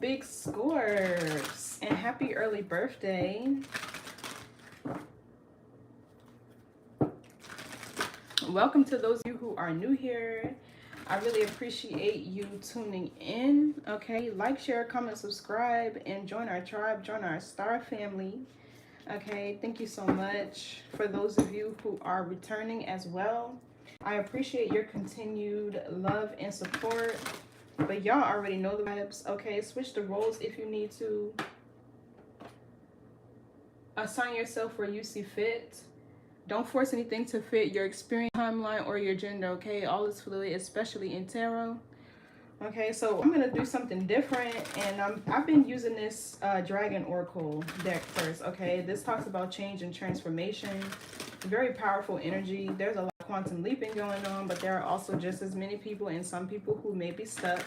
big Scorps, and happy early birthday. Welcome to those of you who are new here. I really appreciate you tuning in. Okay, like, share, comment, subscribe, and join our tribe, join our star family. Okay, thank you so much for those of you who are returning as well. I appreciate your continued love and support. But y'all already know the vibes. Okay, switch the roles if you need to. Assign yourself where you see fit. Don't force anything to fit your experience, timeline, or your gender. Okay, all is fluid, especially in tarot. Okay, so I'm gonna do something different, and I've been using this Dragon Oracle deck first. Okay, this talks about change and transformation. Very powerful energy. There's a lot of quantum leaping going on, but there are also just as many people and some people who may be stuck.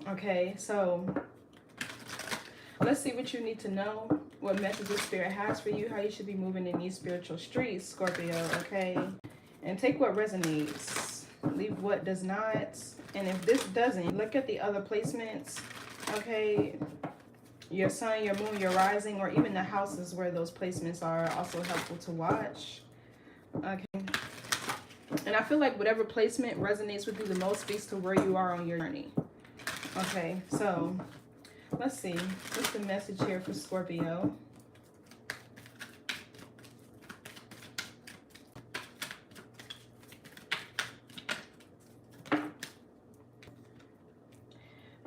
Okay, so let's see what you need to know, what messages Spirit has for you, how you should be moving in these spiritual streets, Scorpio. Okay, and take what resonates, leave what does not. And if this doesn't, look at the other placements. Okay, your sun, your moon, your rising, or even the houses where those placements are also helpful to watch. Okay, and I feel like whatever placement resonates with you the most speaks to where you are on your journey. Okay, so let's see, what's the message here for Scorpio?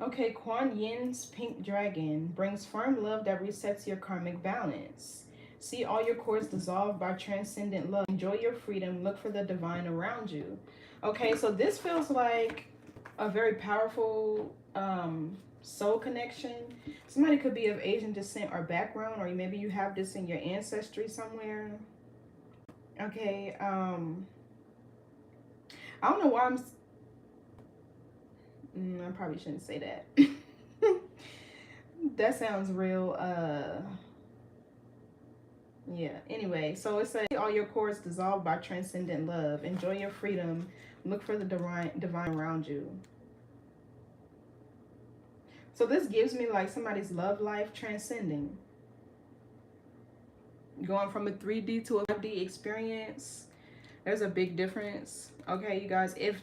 Okay, Kuan Yin's Pink Dragon brings firm love that resets your karmic balance. See all your cords dissolve by transcendent love. Enjoy your freedom. Look for the divine around you. Okay, so this feels like a very powerful soul connection. Somebody could be of Asian descent or background, or maybe you have this in your ancestry somewhere. Okay, I don't know why I probably shouldn't say that. That sounds real, yeah. Anyway, so it says all your cords dissolved by transcendent love. Enjoy your freedom. Look for the divine around you. So this gives me like somebody's love life transcending. Going from a 3D to a 5D experience. There's a big difference. Okay, you guys, if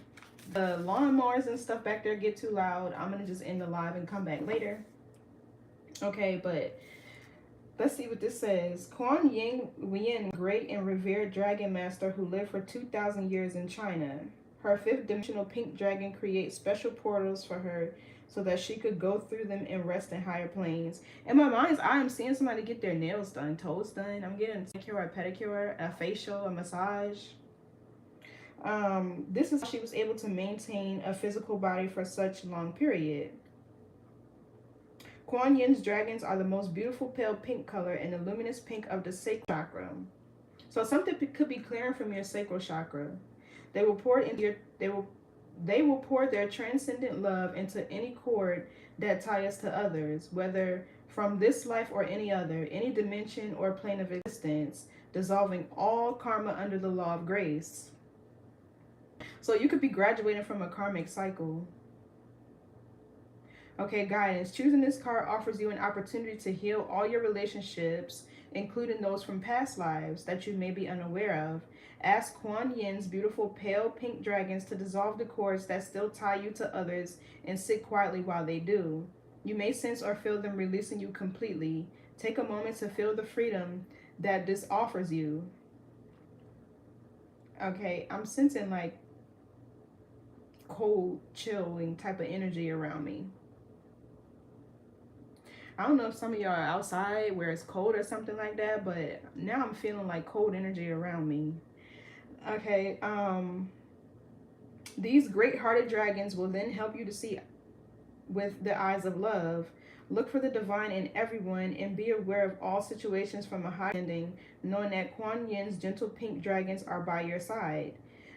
the lawnmowers and stuff back there get too loud, I'm gonna just end the live and come back later. Okay, but let's see what this says. Kuan Yin, great and revered dragon master who lived for 2,000 years in China. Her fifth dimensional pink dragon creates special portals for her so that she could go through them and rest in higher planes. In my mind's eye, I'm seeing somebody get their nails done, toes done. I'm getting a manicure, a pedicure, a facial, a massage. This is how she was able to maintain a physical body for such a long period. Kuan Yin's dragons are the most beautiful pale pink color and the luminous pink of the sacral chakra. So something could be clearing from your sacral chakra. They will pour into they will pour their transcendent love into any cord that ties us to others, whether from this life or any other, any dimension or plane of existence, dissolving all karma under the law of grace. So you could be graduating from a karmic cycle. Okay, guidance. Choosing this card offers you an opportunity to heal all your relationships, including those from past lives that you may be unaware of. Ask Kuan Yin's beautiful pale pink dragons to dissolve the cords that still tie you to others and sit quietly while they do. You may sense or feel them releasing you completely. Take a moment to feel the freedom that this offers you. Okay, I'm sensing like cold, chilling type of energy around me. I don't know if some of y'all are outside where it's cold or something like that, but now I'm feeling like cold energy around me. Okay, these great-hearted dragons will then help you to see with the eyes of love. Look for the divine in everyone and be aware of all situations from a high ending, knowing that Kuan Yin's gentle pink dragons are by your side.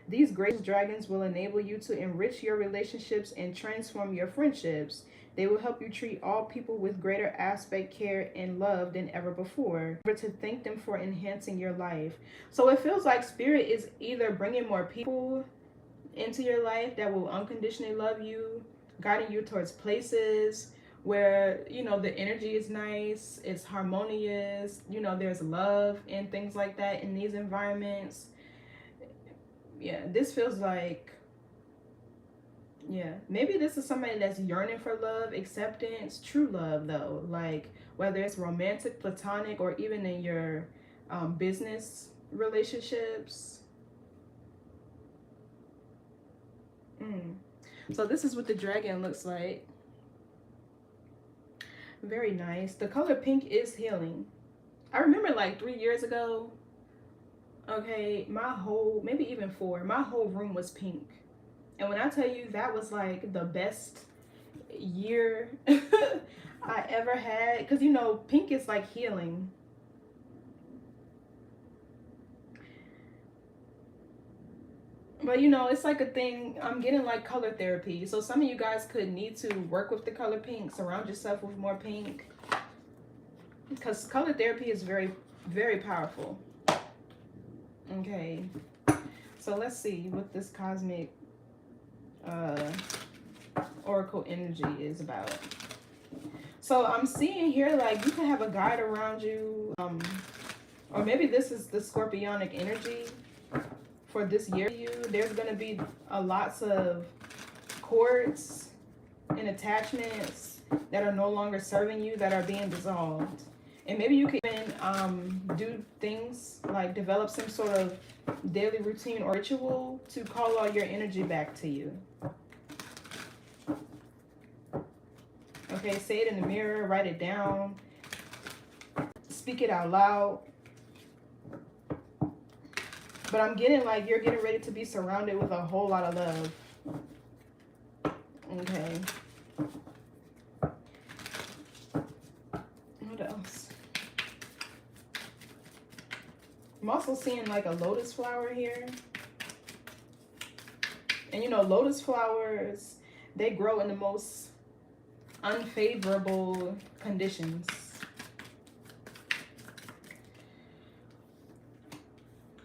These gracious dragons will enable you to enrich your relationships and transform your friendships. They will help you treat all people with greater aspect, care, and love than ever before. Remember to thank them for enhancing your life. So it feels like Spirit is either bringing more people into your life that will unconditionally love you, guiding you towards places, where, you know, the energy is nice, it's harmonious, you know, there's love and things like that in these environments. Yeah, this feels like, yeah, maybe this is somebody that's yearning for love, acceptance, true love though, like whether it's romantic, platonic, or even in your business relationships. So this is what the dragon looks like. Very nice. The color pink is healing. I remember like 3 years ago, okay, my whole, maybe even 4, my whole room was pink. And when I tell you that was like the best year I ever had, because you know, pink is like healing. But you know, it's like a thing, I'm getting like color therapy. So some of you guys could need to work with the color pink, surround yourself with more pink. Because color therapy is very, very powerful. Okay. So let's see what this cosmic oracle energy is about. So I'm seeing here like you can have a guide around you, or maybe this is the scorpionic energy for this year. There's going to be lots of cords and attachments that are no longer serving you, that are being dissolved. And maybe you can even do things like develop some sort of daily routine or ritual to call all your energy back to you. Okay, say it in the mirror, write it down, speak it out loud. But I'm getting like you're getting ready to be surrounded with a whole lot of love. Okay. What else? I'm also seeing like a lotus flower here. And you know, lotus flowers, they grow in the most unfavorable conditions.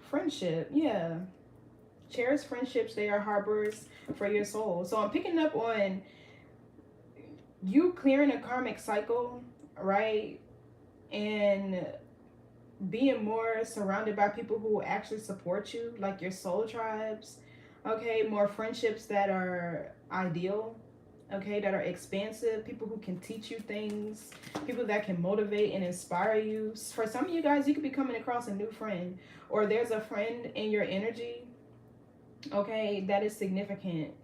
Friendship, yeah. Cherish friendships, they are harbors for your soul. So I'm picking up on you clearing a karmic cycle, right? And being more surrounded by people who actually support you, like your soul tribes. Okay, more friendships that are ideal, okay, that are expansive, people who can teach you things, people that can motivate and inspire you. For some of you guys, you could be coming across a new friend, or there's a friend in your energy, okay, that is significant.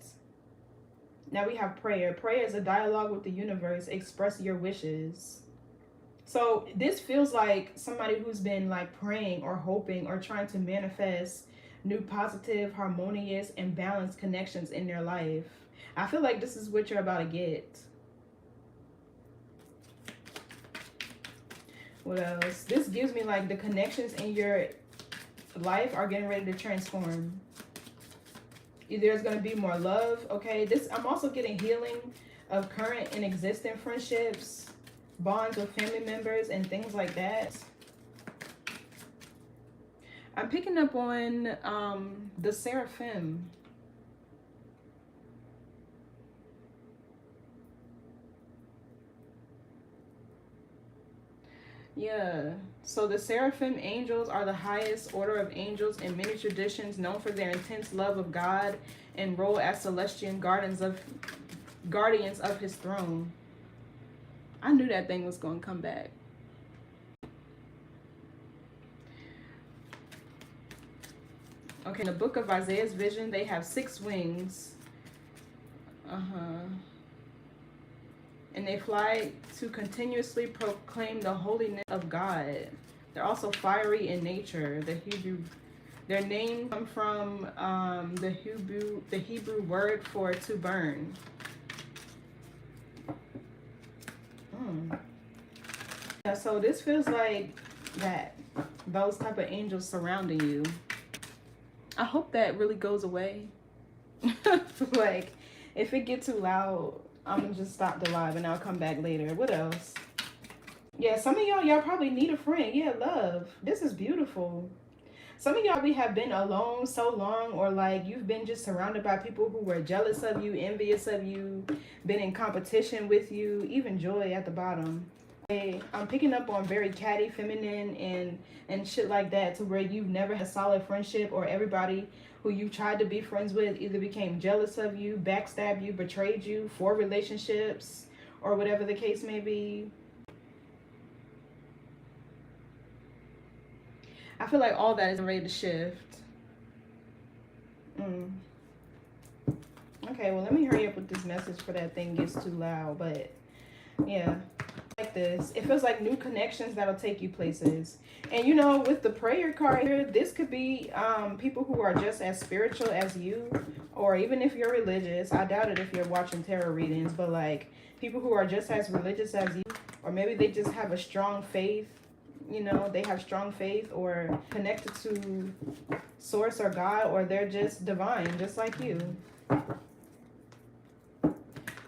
Now we have prayer. Prayer is a dialogue with the universe. Express your wishes. So this feels like somebody who's been like praying or hoping or trying to manifest new positive, harmonious, and balanced connections in their life. I feel like this is what you're about to get. What else? This gives me like the connections in your life are getting ready to transform. There's going to be more love, okay? This, I'm also getting healing of current and existing friendships, bonds with family members, and things like that. I'm picking up on the seraphim. Yeah, so the seraphim angels are the highest order of angels in many traditions, known for their intense love of God and role as celestial guardians of his throne. I knew that thing was going to come back. Okay, in the book of Isaiah's vision, they have 6 wings. And they fly to continuously proclaim the holiness of God. They're also fiery in nature. Their name comes from the Hebrew word for to burn. Yeah, so this feels like those type of angels surrounding you. I hope that really goes away. Like, if it gets too loud, I'm gonna just stop the live and I'll come back later. What else? Yeah, some of y'all probably need a friend. Yeah, love. This is beautiful. Some of y'all, we have been alone so long, or like you've been just surrounded by people who were jealous of you, envious of you, been in competition with you, even joy at the bottom. I'm picking up on very catty, feminine, and shit like that, to where you've never had a solid friendship, or everybody who you tried to be friends with either became jealous of you, backstabbed you, betrayed you for relationships, or whatever the case may be. I feel like all that is ready to shift. Okay, well, let me hurry up with this message before that thing gets too loud. But yeah, like this, it feels like new connections that'll take you places. And you know, with the prayer card here, this could be people who are just as spiritual as you, or even if you're religious. I doubt it if you're watching tarot readings, but like people who are just as religious as you, or maybe they just have a strong faith. You know, they have strong faith, or connected to source or God, or they're just divine, just like you.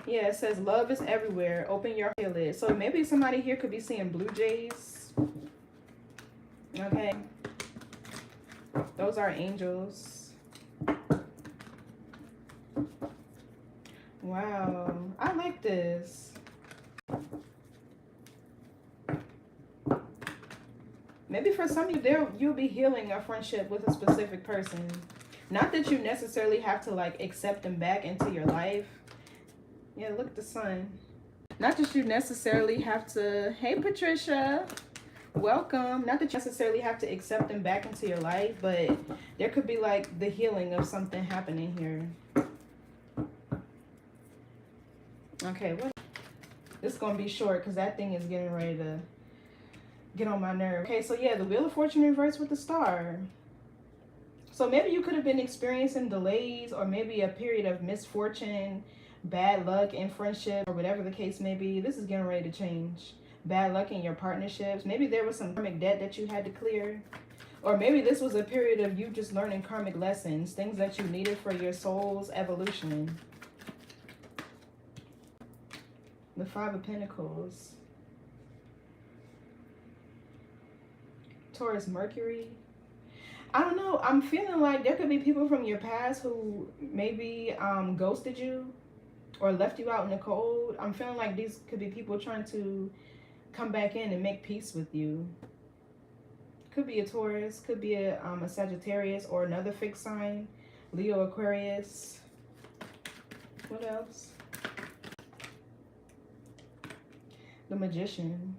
Yeah, it says love is everywhere. Open your eyelids. So maybe somebody here could be seeing blue jays. Okay. Those are angels. Wow. I like this. Maybe for some of you, you'll be healing a friendship with a specific person. Not that you necessarily have to like accept them back into your life. Yeah, look at the sun. Not that you necessarily have to, hey Patricia, welcome. Not that you necessarily have to accept them back into your life, but there could be like the healing of something happening here. Okay, what? This is going to be short because that thing is getting ready to get on my nerve. Okay, so yeah, the Wheel of Fortune reversed with the star. So maybe you could have been experiencing delays, or maybe a period of misfortune, bad luck in friendship, or whatever the case may be. This is getting ready to change. Bad luck in your partnerships. Maybe there was some karmic debt that you had to clear. Or maybe this was a period of you just learning karmic lessons, things that you needed for your soul's evolution. The Five of Pentacles. Taurus, Mercury. I don't know. I'm feeling like there could be people from your past who maybe ghosted you or left you out in the cold. I'm feeling like these could be people trying to come back in and make peace with you. Could be a Taurus, could be a Sagittarius, or another fixed sign. Leo, Aquarius. What else? The Magician.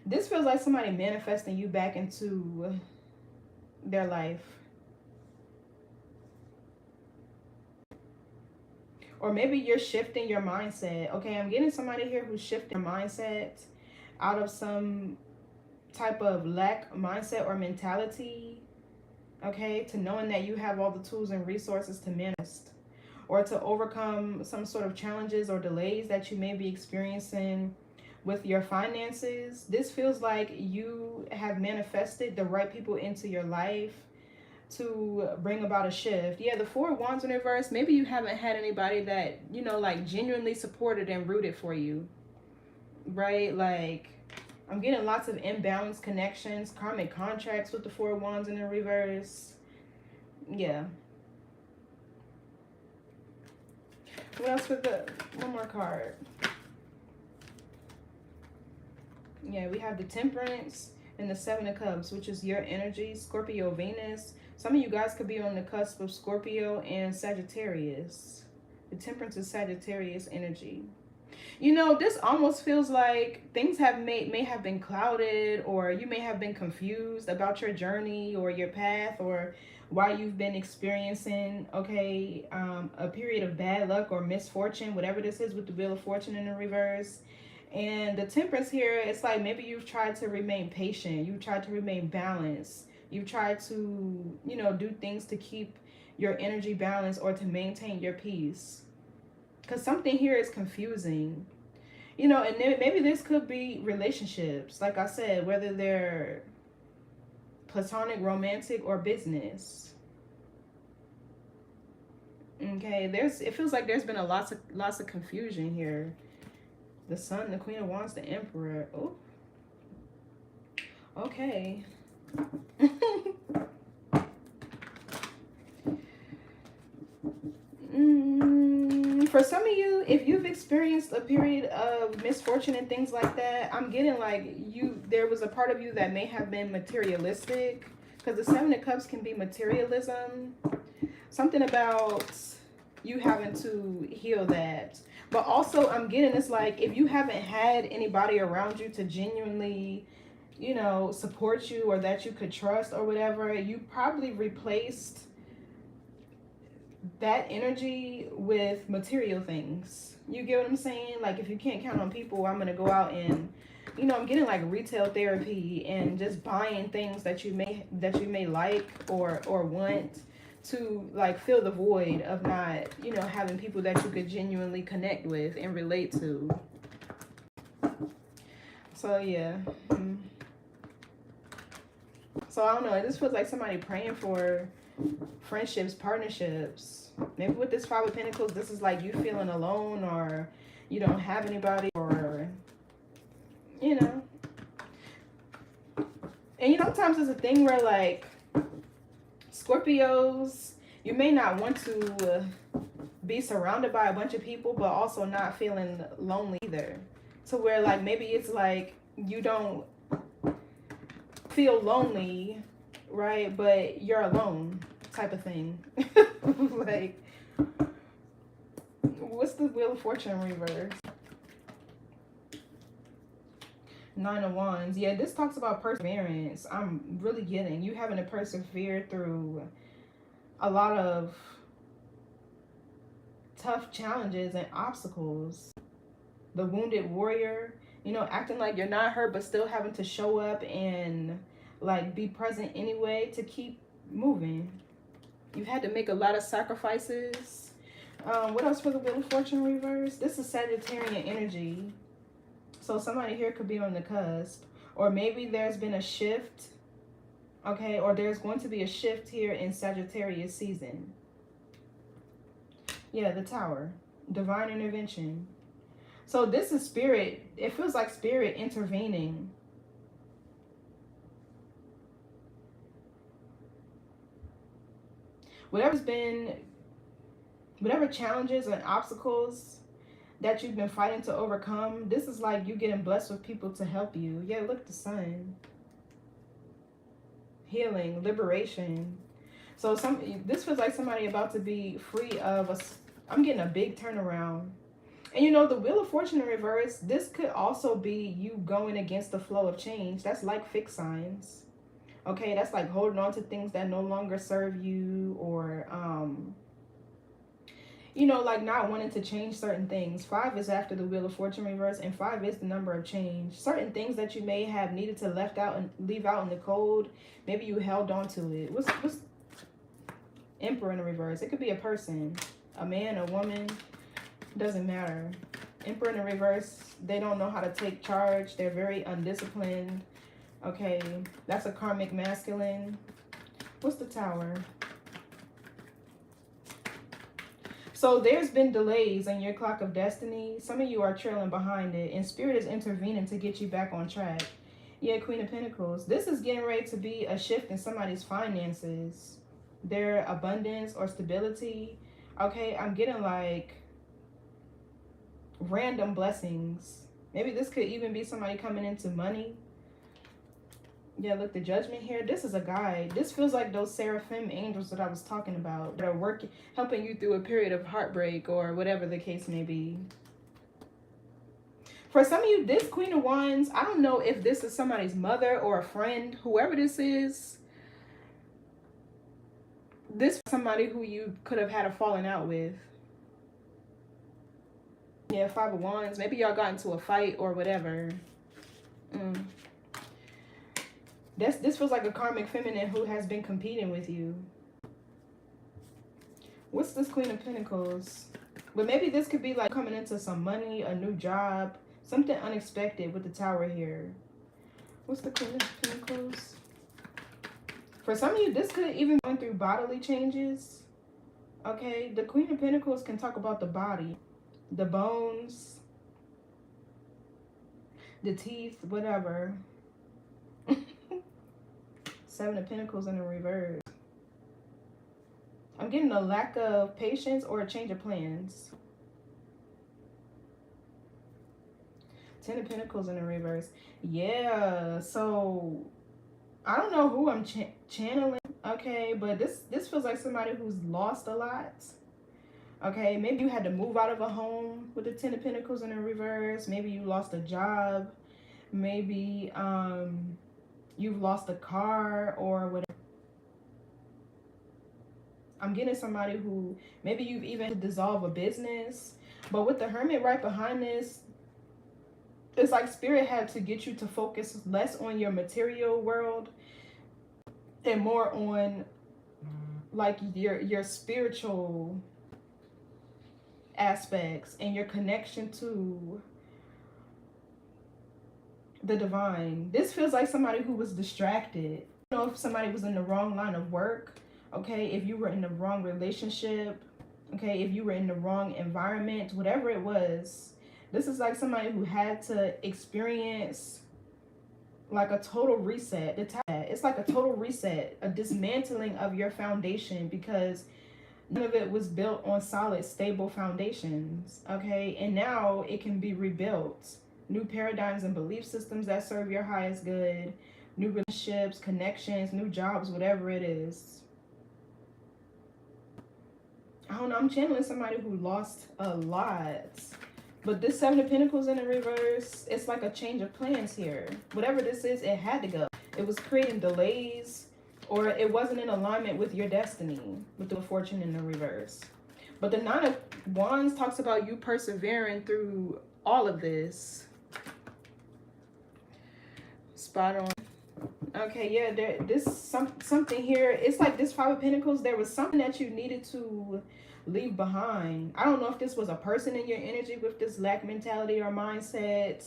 This feels like somebody manifesting you back into their life. Or maybe you're shifting your mindset. Okay, I'm getting somebody here who's shifting their mindset out of some type of lack mindset or mentality. Okay, to knowing that you have all the tools and resources to manifest, or to overcome some sort of challenges or delays that you may be experiencing with your finances. This feels like you have manifested the right people into your life to bring about a shift. Yeah, the Four of Wands in reverse. Maybe you haven't had anybody that, you know, like genuinely supported and rooted for you, right? Like, I'm getting lots of imbalanced connections, karmic contracts with the Four of Wands in the reverse. Yeah. What else with the one more card? Yeah, we have the Temperance and the Seven of Cups, which is your energy, Scorpio, Venus. Some of you guys could be on the cusp of Scorpio and Sagittarius. The Temperance is Sagittarius energy. You know, this almost feels like things may have been clouded, or you may have been confused about your journey or your path, or why you've been experiencing, okay, a period of bad luck or misfortune, whatever this is with the Wheel of Fortune in the reverse. And the Temperance here, it's like maybe you've tried to remain patient. You've tried to remain balanced. You've tried to, you know, do things to keep your energy balanced or to maintain your peace. Because something here is confusing. You know, and then maybe this could be relationships. Like I said, whether they're platonic, romantic, or business. Okay, it feels like there's been lots of confusion here. The Sun, the Queen of Wands, the Emperor. Okay. For some of you, if you've experienced a period of misfortune and things like that, I'm getting like there was a part of you that may have been materialistic, because the Seven of Cups can be materialism. Something about you having to heal that. But also I'm getting it's like if you haven't had anybody around you to genuinely, you know, support you or that you could trust or whatever, you probably replaced that energy with material things. You get what I'm saying? Like if you can't count on people, I'm gonna go out and, you know, I'm getting like retail therapy and just buying things that you may like or want to like fill the void of not, you know, having people that you could genuinely connect with and relate to. So yeah. So I don't know, it just feels like somebody praying for friendships, partnerships. Maybe with this Five of Pentacles, this is like you feeling alone or you don't have anybody, or, you know. And you know, sometimes it's a thing where like Scorpios, you may not want to be surrounded by a bunch of people, but also not feeling lonely either. So where like maybe it's like you don't feel lonely, right? But you're alone type of thing. Like, what's the Wheel of Fortune reverse? Nine of Wands. Yeah, this talks about perseverance. I'm really getting you having to persevere through a lot of tough challenges and obstacles. The Wounded Warrior, you know, acting like you're not hurt but still having to show up and like be present anyway to keep moving. You've had to make a lot of sacrifices. What else for the Wheel of Fortune reverse? This is Sagittarian energy. So somebody here could be on the cusp. Or maybe there's been a shift. Okay, or there's going to be a shift here in Sagittarius season. Yeah, the Tower. Divine intervention. So this is spirit. It feels like spirit intervening. Whatever challenges and obstacles that you've been fighting to overcome, this is like you getting blessed with people to help you. Yeah, look, the Sun. Healing, liberation. So this feels like somebody about to be free of I'm getting a big turnaround. And you know, the Wheel of Fortune in reverse, this could also be you going against the flow of change. That's like fixed signs. Okay, that's like holding on to things that no longer serve you, or you know, like not wanting to change certain things. 5 is after the Wheel of Fortune reverse, and 5 is the number of change. Certain things that you may have needed to leave out in the cold, maybe you held on to it. What's Emperor in the reverse? It could be a person, a man, a woman, doesn't matter. Emperor in the reverse, they don't know how to take charge. They're very undisciplined. Okay, that's a karmic masculine. What's the Tower? So there's been delays in your clock of destiny. Some of you are trailing behind it, and Spirit is intervening to get you back on track. Yeah, Queen of Pentacles. This is getting ready to be a shift in somebody's finances, their abundance or stability. Okay, I'm getting like random blessings. Maybe this could even be somebody coming into money. Yeah, look, the Judgment here. This is a guide. This feels like those seraphim angels that I was talking about that are helping you through a period of heartbreak or whatever the case may be. For some of you, this Queen of Wands, I don't know if this is somebody's mother or a friend, whoever this is. This is somebody who you could have had a falling out with. Yeah, 5 of Wands. Maybe y'all got into a fight or whatever. This feels like a karmic feminine who has been competing with you. What's this Queen of Pentacles? But maybe this could be like coming into some money, a new job, something unexpected with the Tower here. What's the Queen of Pentacles? For some of you, this could even go through bodily changes. Okay, the Queen of Pentacles can talk about the body, the bones, the teeth, whatever. Seven of Pentacles in the reverse. I'm getting a lack of patience or a change of plans. Ten of Pentacles in the reverse. Yeah, so I don't know who I'm channeling, okay, but this feels like somebody who's lost a lot. Okay, maybe you had to move out of a home with the Ten of Pentacles in the reverse. Maybe you lost a job. Maybe you've lost a car or whatever. I'm getting somebody who, maybe you've even dissolved a business. But with the Hermit right behind this, it's like Spirit had to get you to focus less on your material world and more on like your spiritual aspects and your connection to the divine. This feels like somebody who was distracted. I don't know if somebody was in the wrong line of work. Okay, if you were in the wrong relationship, okay, if you were in the wrong environment, whatever it was, this is like somebody who had to experience like a total reset. It's like a total reset, a dismantling of your foundation because none of it was built on solid, stable foundations, okay? And now it can be rebuilt. New paradigms and belief systems that serve your highest good, new relationships, connections, new jobs, whatever it is. I don't know, I'm channeling somebody who lost a lot. But this Seven of Pentacles in the reverse, it's like a change of plans here. Whatever this is, it had to go. It was creating delays, or it wasn't in alignment with your destiny, with the Fortune in the reverse. But the Nine of Wands talks about you persevering through all of this. Spot on. Okay, yeah, something here. It's like this Five of Pentacles, there was something that you needed to leave behind. I don't know if this was a person in your energy with this lack mentality or mindset,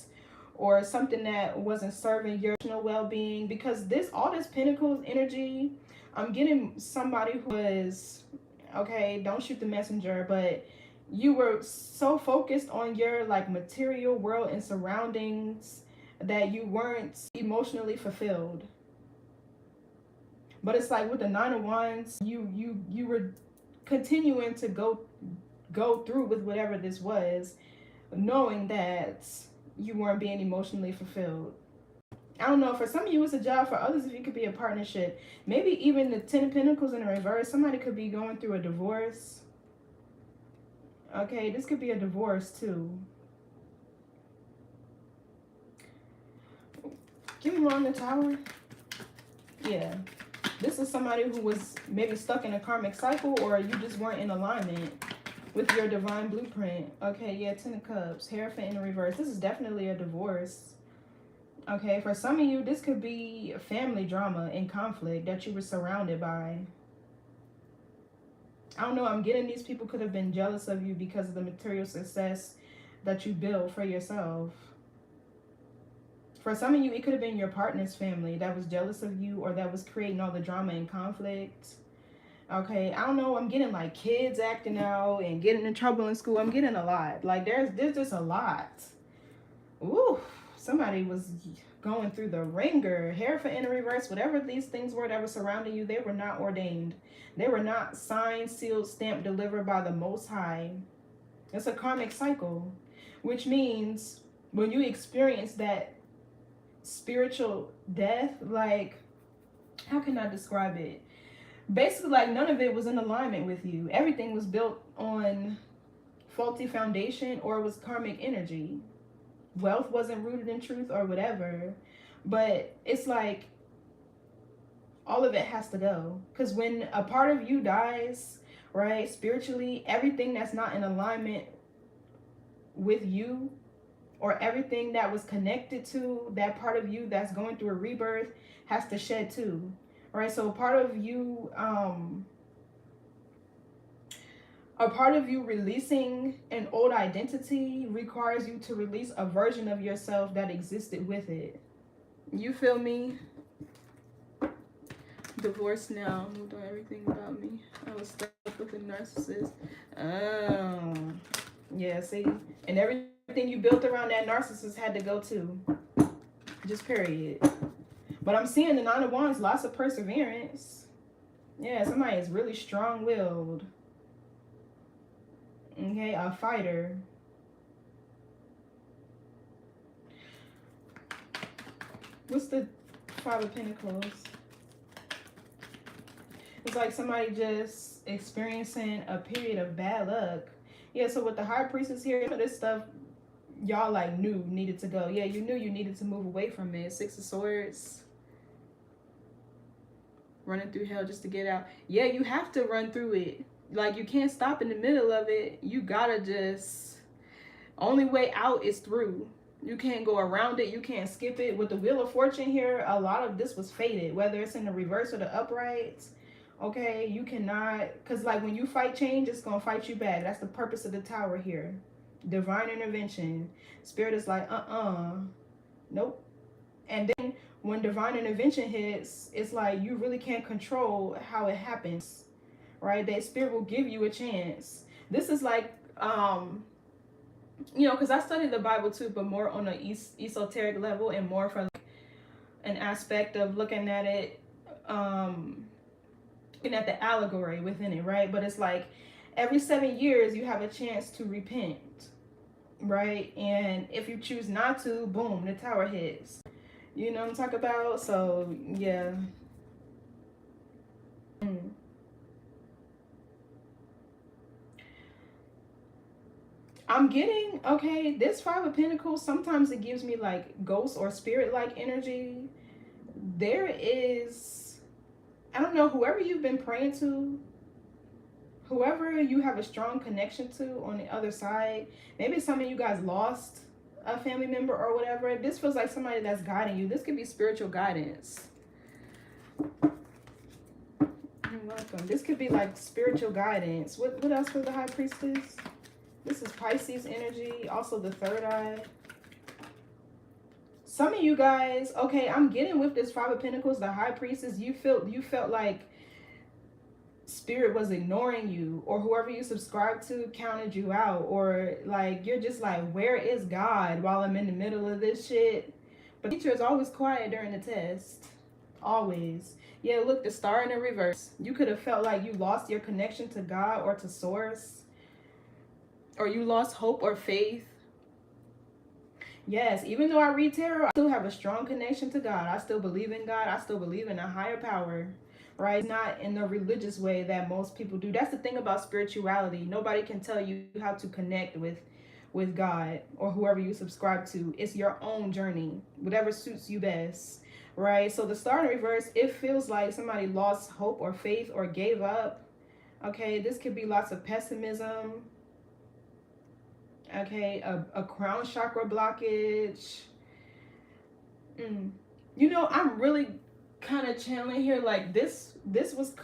or something that wasn't serving your emotional well-being, because all this Pentacles energy, I'm getting somebody who was, okay, don't shoot the messenger, but you were so focused on your like material world and surroundings that you weren't emotionally fulfilled. But it's like with the Nine of Wands, you were continuing to go through with whatever this was, knowing that you weren't being emotionally fulfilled. I don't know, for some of you it's a job, for others if you could be a partnership. Maybe even the Ten of Pentacles in the reverse, somebody could be going through a divorce. Okay, this could be a divorce too. Give me on the Tower. Yeah. This is somebody who was maybe stuck in a karmic cycle, or you just weren't in alignment with your divine blueprint. Okay, yeah, Ten of Cups, Hierophant in the reverse. This is definitely a divorce. Okay, for some of you, this could be family drama and conflict that you were surrounded by. I don't know, I'm getting these people could have been jealous of you because of the material success that you built for yourself. For some of you, it could have been your partner's family that was jealous of you, or that was creating all the drama and conflict. Okay, I don't know, I'm getting like kids acting out and getting in trouble in school. I'm getting a lot. Like there's just a lot. Ooh, somebody was going through the ringer. Hierophant in the reverse, whatever these things were that were surrounding you, they were not ordained. They were not signed, sealed, stamped, delivered by the Most High. It's a karmic cycle, which means when you experience that spiritual death, like, how can I describe it? Basically, like, none of it was in alignment with you. Everything was built on faulty foundation, or it was karmic energy. Wealth wasn't rooted in truth or whatever. But it's like all of it has to go, because when a part of you dies, right, spiritually, everything that's not in alignment with you, or everything that was connected to that part of you that's going through a rebirth, has to shed too. Right? So a part of you releasing an old identity requires you to release a version of yourself that existed with it. You feel me? Divorced now. Moved on everything about me. I was stuck with a narcissist. Oh. Yeah, see? And everything you built around that narcissist had to go too. Just period. But I'm seeing the Nine of Wands, lots of perseverance. Yeah, somebody is really strong-willed. Okay, a fighter. What's the Five of Pentacles? It's like somebody just experiencing a period of bad luck. Yeah, so with the High Priestess here, this stuff y'all like knew needed to go. Yeah, you knew you needed to move away from it. Six of Swords. Running through hell just to get out. Yeah, you have to run through it. Like, you can't stop in the middle of it. You gotta just... Only way out is through. You can't go around it. You can't skip it. With the Wheel of Fortune here, a lot of this was fated. Whether it's in the reverse or the upright. Okay, you cannot... Because, like, when you fight change, it's going to fight you back. That's the purpose of the Tower here. Divine intervention. Spirit is like, nope. And then when divine intervention hits, it's like you really can't control how it happens, right? That spirit will give you a chance. This is like, you know, because I studied the Bible too, but more on an esoteric level and more from an aspect of looking at it, looking at the allegory within it, right? But it's like every 7 years you have a chance to repent, right? And if you choose not to, boom, the Tower hits. You know what I'm talking about? So, yeah. I'm getting, okay, this Five of Pentacles, sometimes it gives me like ghost or spirit-like energy. There is, I don't know, whoever you've been praying to, whoever you have a strong connection to on the other side, maybe some of you guys lost a family member or whatever. This feels like somebody that's guiding you. This could be spiritual guidance. You're welcome. This could be like spiritual guidance. What else for the High Priestess? This is Pisces energy. Also the third eye. Some of you guys, okay, I'm getting with this Five of Pentacles, the High Priestess, you felt like spirit was ignoring you, or whoever you subscribe to counted you out, or like you're just like, where is God while I'm in the middle of this shit? But the teacher is always quiet during the test. Always. Yeah, look, the Star in the reverse. You could have felt like you lost your connection to God or to source, or you lost hope or faith. Yes, even though I read tarot, I still have a strong connection to God. I still believe in God. I still believe in a higher power. Right? Not in the religious way that most people do. That's the thing about spirituality. Nobody can tell you how to connect with God or whoever you subscribe to. It's your own journey, whatever suits you best, right? So the Star in reverse, it feels like somebody lost hope or faith or gave up. Okay, this could be lots of pessimism. Okay, a crown chakra blockage. You know, I'm really kind of channeling here like this was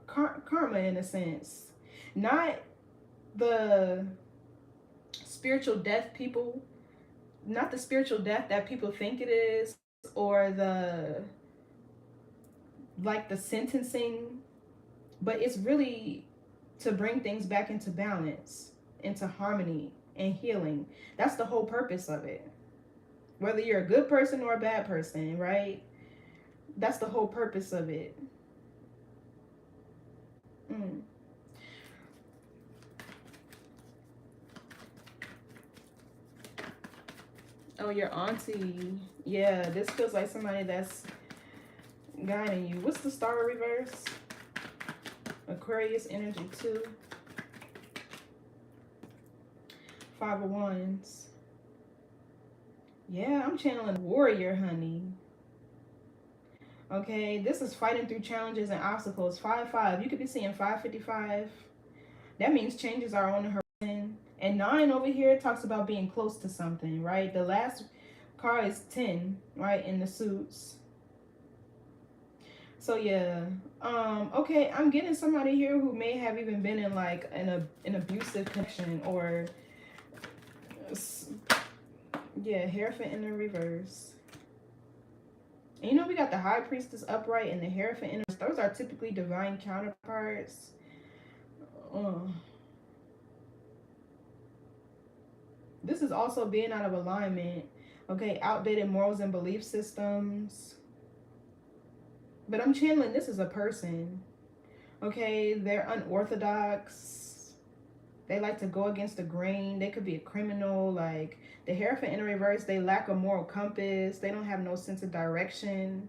karma in a sense, not the spiritual death people, not the spiritual death that people think it is, or the like the sentencing, but it's really to bring things back into balance, into harmony and healing. That's the whole purpose of it, whether you're a good person or a bad person, right? That's the whole purpose of it. Oh, your auntie. Yeah, this feels like somebody that's guiding you. What's the Star reverse? Aquarius energy 2. Five of Wands. Yeah, I'm channeling warrior, honey. Okay, this is fighting through challenges and obstacles. 5-5. You could be seeing 555. That means changes are on the horizon. And 9 over here talks about being close to something, right? The last card is 10, right, in the suits. So yeah, okay, I'm getting somebody here who may have even been in like an abusive connection, or yeah, Hierophant in the reverse. And you know, we got the High Priestess upright and the Hierophant in the reverse. Those are typically divine counterparts. This is also being out of alignment. Okay, outdated morals and belief systems. But I'm channeling this as a person. Okay, they're unorthodox. They like to go against the grain. They could be a criminal. Like the Hierophant in reverse, they lack a moral compass. They don't have no sense of direction.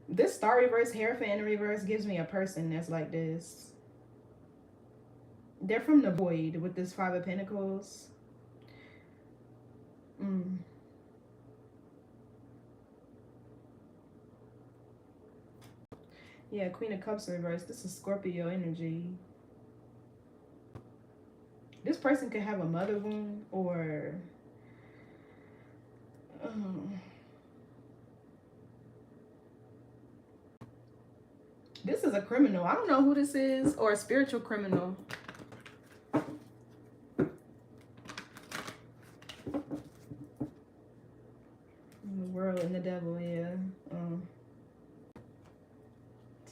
This star reverse, Hierophant in reverse, gives me a person that's like this. They're from the void with this Five of Pentacles. Yeah, Queen of Cups reverse. This is Scorpio energy. This person could have a mother wound or this is a criminal. I don't know who this is, or a spiritual criminal. The world and the devil, yeah.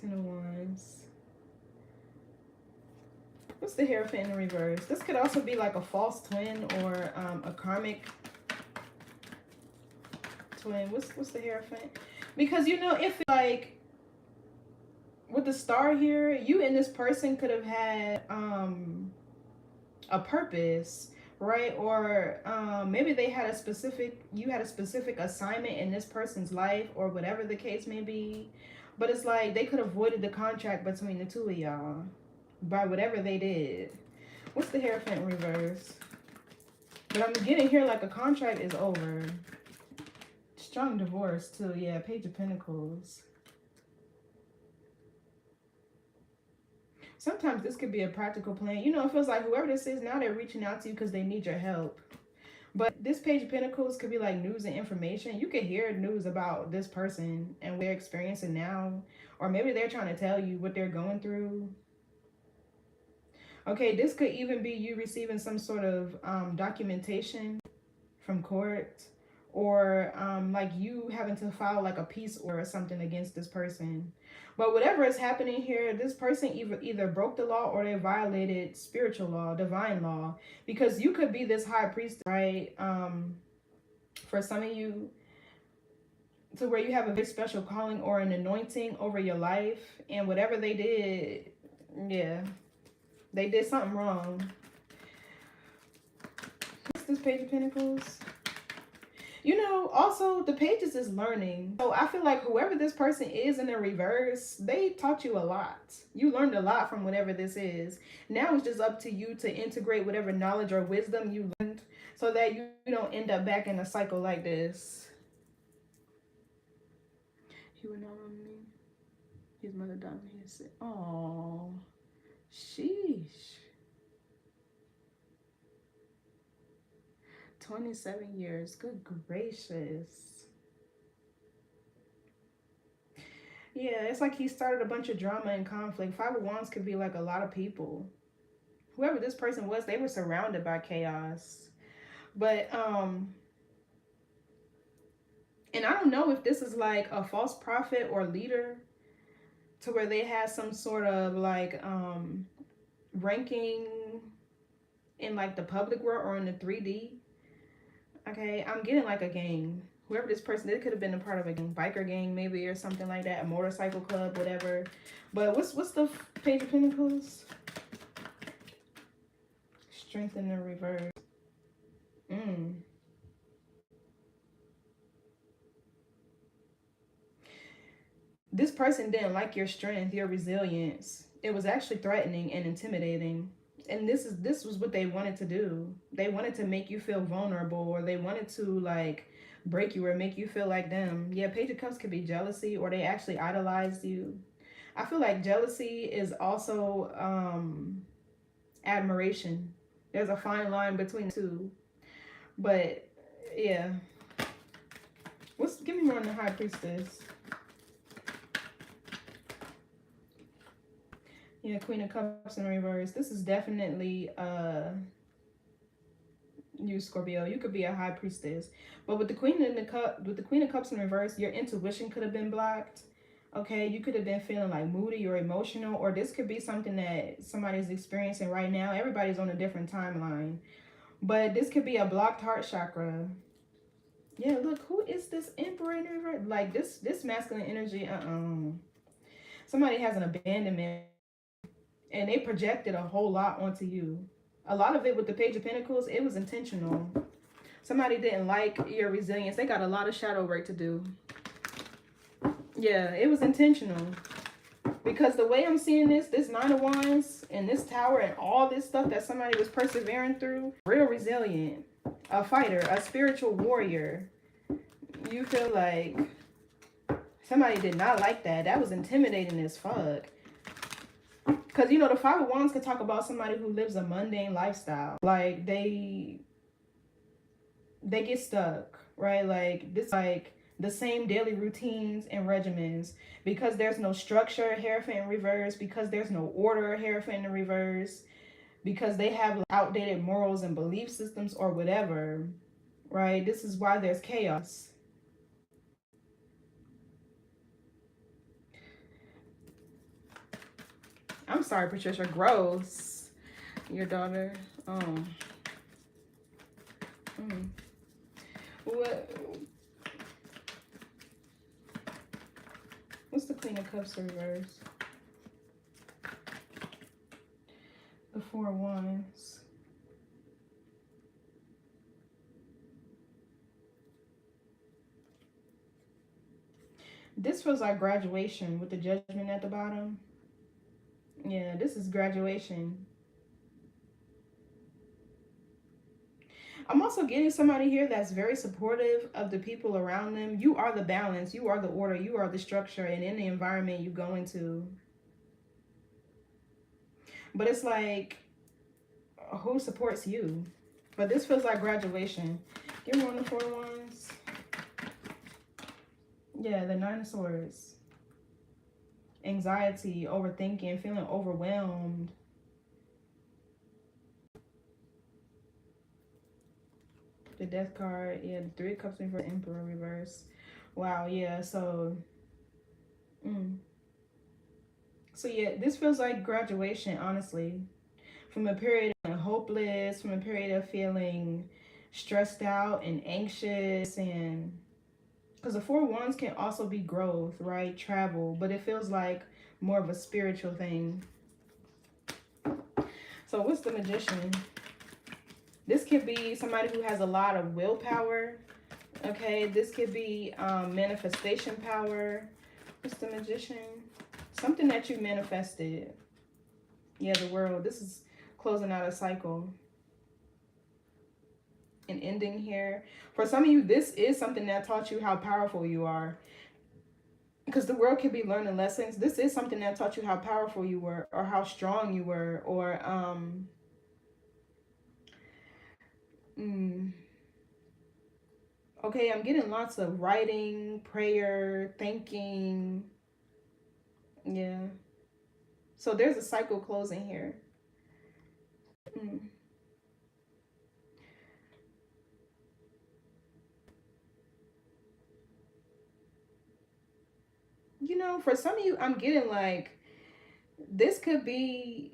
10 of Wands. What's the Hierophant in reverse? This could also be like a false twin or a karmic twin. What's the Hierophant? Because you know, if like with the star here, you and this person could have had a purpose, right? Or maybe they had you had a specific assignment in this person's life, or whatever the case may be. But it's like they could have voided the contract between the two of y'all by whatever they did. What's the Hierophant in reverse? But I'm getting here like a contract is over. Strong divorce too. Yeah, Page of Pentacles. Sometimes this could be a practical plan. You know, it feels like whoever this is now, they're reaching out to you because they need your help. But this Page of Pentacles could be like news and information. You could hear news about this person and what they're experiencing now. Or maybe they're trying to tell you what they're going through. Okay, this could even be you receiving some sort of documentation from court. Or like you having to file like a peace order or something against this person. But whatever is happening here, this person either broke the law or they violated spiritual law, divine law. Because you could be this high priest, right? For some of you, to where you have a very special calling or an anointing over your life. And whatever they did, yeah, they did something wrong. What's this Page of Pentacles? You know, also, the Pages is learning. So I feel like whoever this person is in the reverse, they taught you a lot. You learned a lot from whatever this is. Now it's just up to you to integrate whatever knowledge or wisdom you learned so that you don't end up back in a cycle like this. He would not on me. His mother died when he was sick. Oh, sheesh. 27 years. Good gracious. Yeah, it's like he started a bunch of drama and conflict. Five of Wands could be like a lot of people. Whoever this person was, they were surrounded by chaos. But, and I don't know if this is like a false prophet or leader to where they have some sort of like ranking in like the public world or in the 3D. Okay, I'm getting like a gang. Whoever this person, it could have been a part of a gang, biker gang maybe, or something like that, a motorcycle club, whatever. But what's the Page of Pentacles? Strength in the reverse. This person didn't like your strength, your resilience. It was actually threatening and intimidating. And this was what they wanted to do. They wanted to make you feel vulnerable, or they wanted to like break you or make you feel like them. Yeah, Page of Cups could be jealousy, or they actually idolized you. I feel like jealousy is also admiration. There's a fine line between the two. But yeah. Give me more on the High Priestess. Yeah, Queen of Cups in reverse. This is definitely you, Scorpio. You could be a High Priestess. But with the Queen of Cups in reverse, your intuition could have been blocked. Okay, you could have been feeling like moody or emotional, or this could be something that somebody's experiencing right now. Everybody's on a different timeline. But this could be a blocked heart chakra. Yeah, look, who is this emperor in reverse? Like this masculine energy, somebody has an abandonment and they projected a whole lot onto you. A lot of it with the Page of Pentacles, it was intentional. Somebody didn't like your resilience. They got a lot of shadow work to do. Yeah, it was intentional. Because the way I'm seeing this Nine of Wands and this Tower and all this stuff that somebody was persevering through, real resilient, a fighter, a spiritual warrior. You feel like somebody did not like that. That was intimidating as fuck. Because, you know, the Five of Wands could talk about somebody who lives a mundane lifestyle. Like, they get stuck, right? Like, this, like, the same daily routines and regimens. Because there's no structure, Hierophant in reverse. Because there's no order, Hierophant in reverse. Because they have outdated morals and belief systems or whatever, right? This is why there's chaos. I'm sorry, Patricia. Gross. Your daughter. What's the Queen of Cups reverse? The Four of Wands. This feels like graduation with the Judgment at the bottom. Yeah, this is graduation. I'm also getting somebody here that's very supportive of the people around them. You are the balance. You are the order. You are the structure. And in the environment you go into. But it's like, who supports you? But this feels like graduation. Give me one of the Four Wands. Yeah, the Nine of Swords. Anxiety, overthinking, feeling overwhelmed. The Death card. Yeah, the Three of Cups reverse, Emperor reverse. Wow, yeah, so... So yeah, this feels like graduation, honestly. From a period of hopeless, from a period of feeling stressed out and anxious, and because the Four of Wands can also be growth, right? Travel, but it feels like more of a spiritual thing. So what's the Magician? This could be somebody who has a lot of willpower. Okay, this could be manifestation power. What's the Magician? Something that you manifested. Yeah, the World. This is closing out a cycle. An ending here. For some of you, this is something that taught you how powerful you are. Because the World could be learning lessons. This is something that taught you how powerful you were, or how strong you were, or okay, I'm getting lots of writing, prayer, thinking. Yeah. So there's a cycle closing here. You know, for some of you, I'm getting like, this could be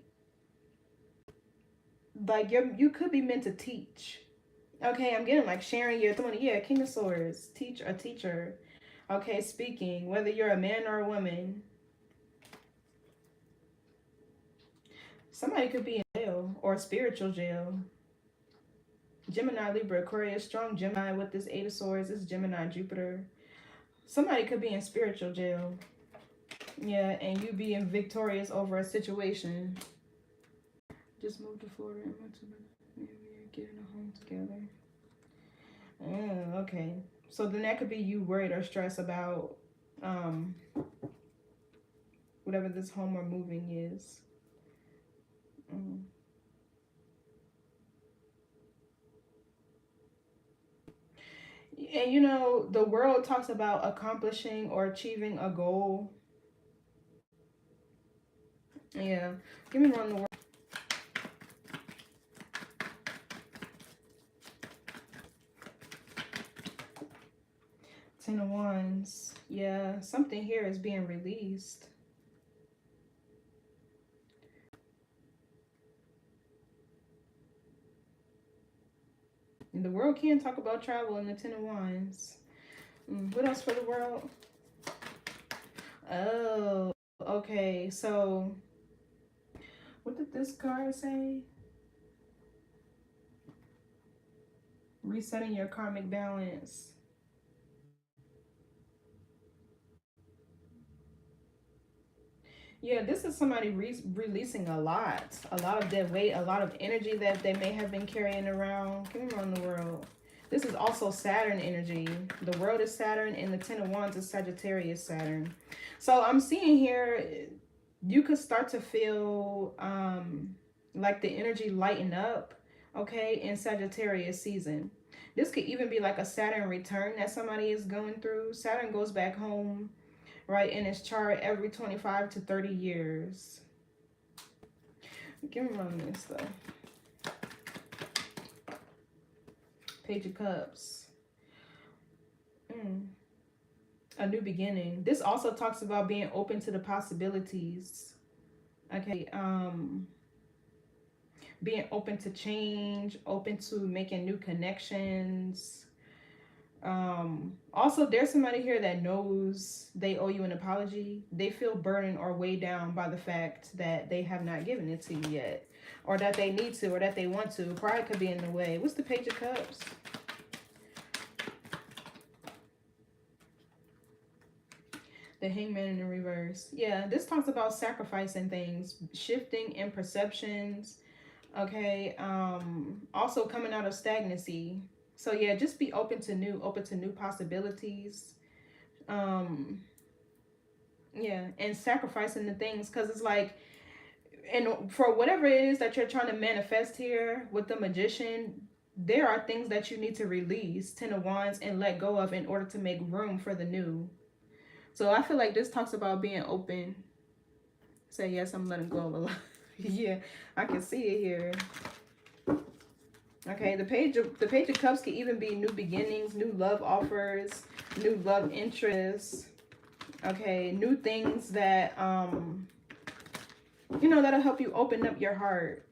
like you could be meant to teach. Okay, I'm getting like sharing your authority. Yeah, King of Swords, teach a teacher. Okay, speaking, whether you're a man or a woman. Somebody could be in jail or spiritual jail. Gemini, Libra, Aquarius, strong Gemini with this Eight of Swords. This is Gemini, Jupiter. Somebody could be in spiritual jail. Yeah, and you being victorious over a situation. Just moved to Florida and went to getting a home together. Okay. So then that could be you worried or stressed about whatever this home or moving is. And you know, the World talks about accomplishing or achieving a goal. Yeah. Give me one the World. Ten of Wands. Yeah, something here is being released. And the world can talk about travel in the Ten of Wands. What else for the world? Oh, okay. So, what did this card say? Resetting your karmic balance. Yeah, this is somebody releasing a lot of dead weight, a lot of energy that they may have been carrying around. Give me around the world. This is also Saturn energy. The world is Saturn, and the Ten of Wands is Sagittarius Saturn. So I'm seeing here, you could start to feel like the energy lighten up, okay, in Sagittarius season. This could even be like a Saturn return that somebody is going through. Saturn goes back home, right, in its chart every 25 to 30 years. Give me on this though. Page of Cups. A new beginning. This also talks about being open to the possibilities. Okay, being open to change, open to making new connections. Also, there's somebody here that knows they owe you an apology. They feel burdened or weighed down by the fact that they have not given it to you yet, or that they need to, or that they want to. Pride could be in the way. What's the Page of Cups? The Hangman in the reverse. Yeah, this talks about sacrificing things, shifting in perceptions. Okay, also coming out of stagnancy. So yeah, just be open to new possibilities. Yeah, and sacrificing the things, because it's like, and for whatever it is that you're trying to manifest here with the Magician, there are things that you need to release, Ten of Wands, and let go of in order to make room for the new. So I feel like this talks about being open. Say, yes, I'm letting go of a lot. Yeah, I can see it here. Okay, the Page of Cups can even be new beginnings, new love offers, new love interests. Okay, new things that you know, that'll help you open up your heart,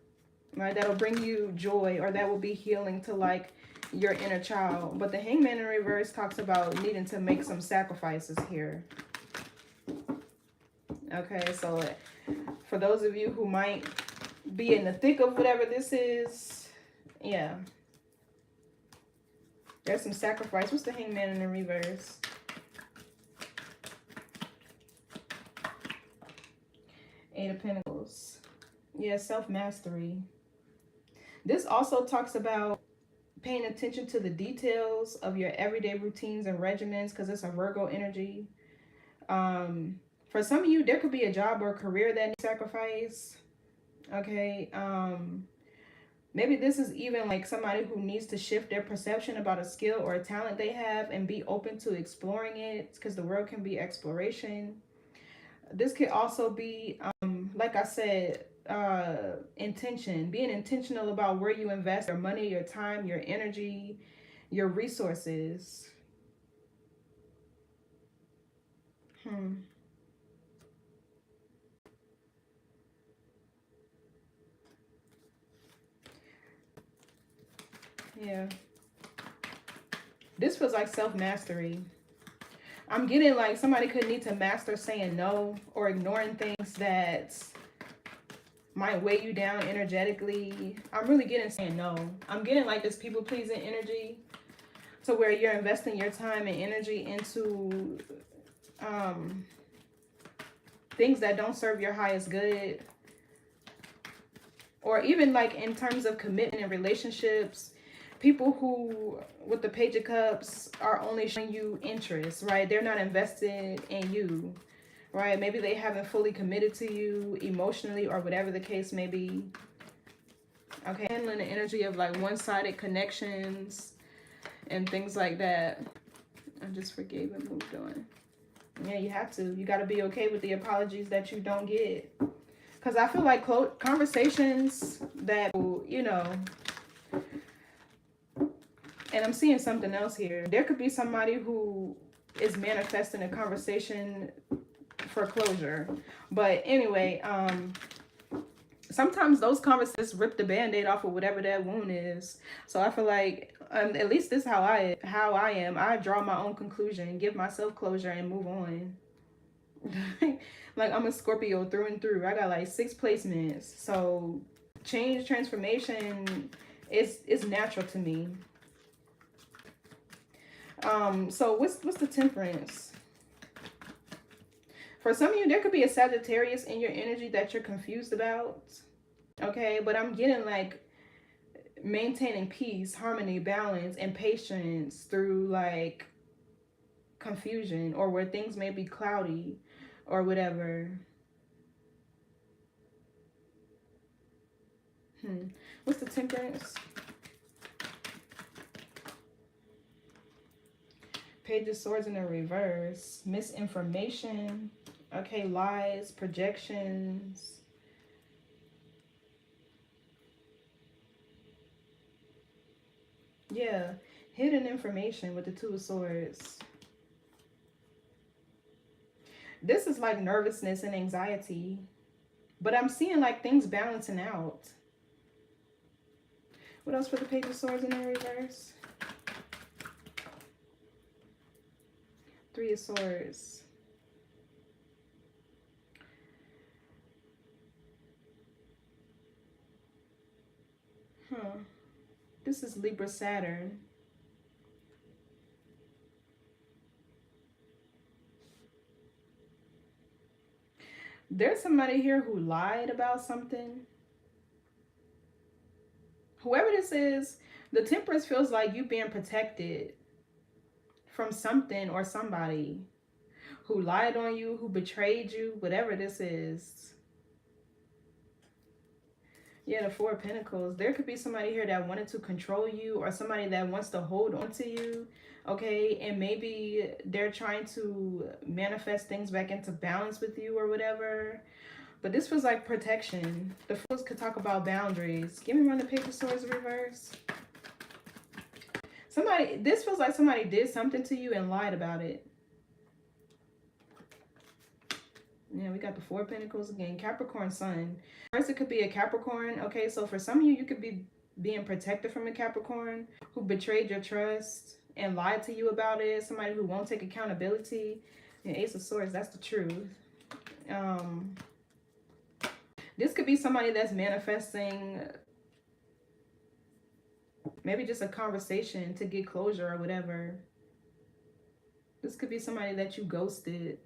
right? That'll bring you joy, or that will be healing to like your inner child. But the Hangman in reverse talks about needing to make some sacrifices here. Okay, so for those of you who might be in the thick of whatever this is, yeah, there's some sacrifice. What's the Hangman in the reverse? Eight of Pentacles. Yeah, self-mastery. This also talks about paying attention to the details of your everyday routines and regimens, because it's a Virgo energy. For some of you, there could be a job or career that needs sacrifice. Okay, maybe this is even like somebody who needs to shift their perception about a skill or a talent they have and be open to exploring it, because the world can be exploration. This could also be, like I said, intention, being intentional about where you invest your money, your time, your energy, your resources. Yeah, this feels like self-mastery. I'm getting like somebody could need to master saying no, or ignoring things that might weigh you down energetically. I'm really getting saying no. I'm getting like this people-pleasing energy, to where you're investing your time and energy into things that don't serve your highest good. Or even like in terms of commitment in relationships, people who, with the Page of Cups, are only showing you interest, right? They're not invested in you, right? Maybe they haven't fully committed to you emotionally, or whatever the case may be. Okay, handling the energy of like one-sided connections and things like that. I just forgave and moved on. Yeah, you have to. You got to be okay with the apologies that you don't get. Because I feel like conversations that, you know, and I'm seeing something else here. There could be somebody who is manifesting a conversation for closure. But anyway, sometimes those conversations rip the band-aid off of whatever that wound is. So I feel like At least this is how I am. I draw my own conclusion, give myself closure, and move on. Like, I'm a Scorpio through and through. I got like 6 placements. So change, transformation is natural to me. So what's the Temperance? For some of you, there could be a Sagittarius in your energy that you're confused about. Okay, but I'm getting like maintaining peace, harmony, balance, and patience through like confusion, or where things may be cloudy or whatever. What's the Temperance? Page of Swords in the reverse. Misinformation. Okay, lies, projections. Yeah, hidden information with the Two of Swords. This is like nervousness and anxiety. But I'm seeing like things balancing out. What else for the Page of Swords in the reverse? Three of Swords. This is Libra Saturn. There's somebody here who lied about something. Whoever this is, the Temperance feels like you being protected from something or somebody who lied on you, who betrayed you, whatever this is. Yeah, the Four of Pentacles. There could be somebody here that wanted to control you, or somebody that wants to hold on to you, okay? And maybe they're trying to manifest things back into balance with you or whatever. But this was like protection. The Fools could talk about boundaries. Give me one of the Page of Swords in reverse. This feels like somebody did something to you and lied about it. Yeah, we got the Four of Pentacles again. Capricorn Sun. First, it could be a Capricorn. Okay, so for some of you, you could be being protected from a Capricorn who betrayed your trust and lied to you about it. Somebody who won't take accountability. And Ace of Swords, that's the truth. This could be somebody that's manifesting maybe just a conversation to get closure or whatever. This could be somebody that you ghosted.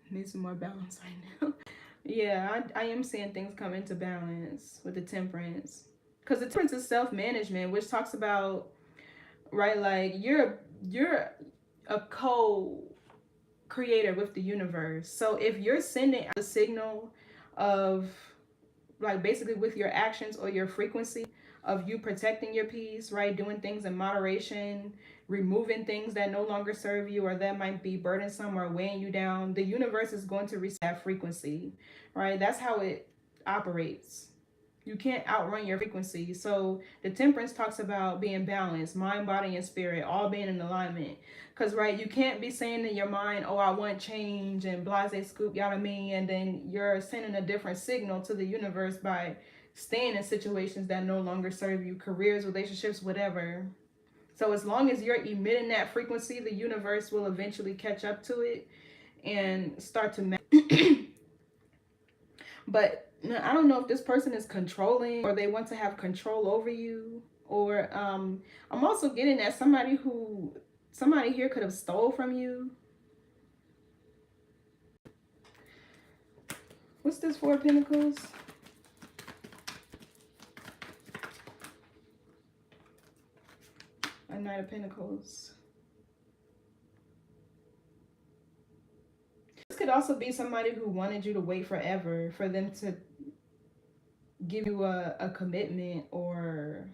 Need some more balance right now. Yeah, I am seeing things come into balance with the Temperance. Because the Temperance is self-management, which talks about, right, like you're a co-creator with the universe. So if you're sending a signal of, like, basically with your actions or your frequency of you protecting your peace, right, doing things in moderation, removing things that no longer serve you or that might be burdensome or weighing you down, the universe is going to receive that frequency, right? That's how it operates. You can't outrun your frequency. So the Temperance talks about being balanced, mind, body, and spirit, all being in alignment. Because, right, you can't be saying in your mind, oh, I want change and blase scoop, y'all know me, and then you're sending a different signal to the universe by staying in situations that no longer serve you, careers, relationships, whatever. So as long as you're emitting that frequency, the universe will eventually catch up to it and start to But I don't know if this person is controlling or they want to have control over you. Or I'm also getting at somebody here could have stole from you. What's this Four of Pentacles? A Knight of Pentacles. This could also be somebody who wanted you to wait forever for them to give you a commitment or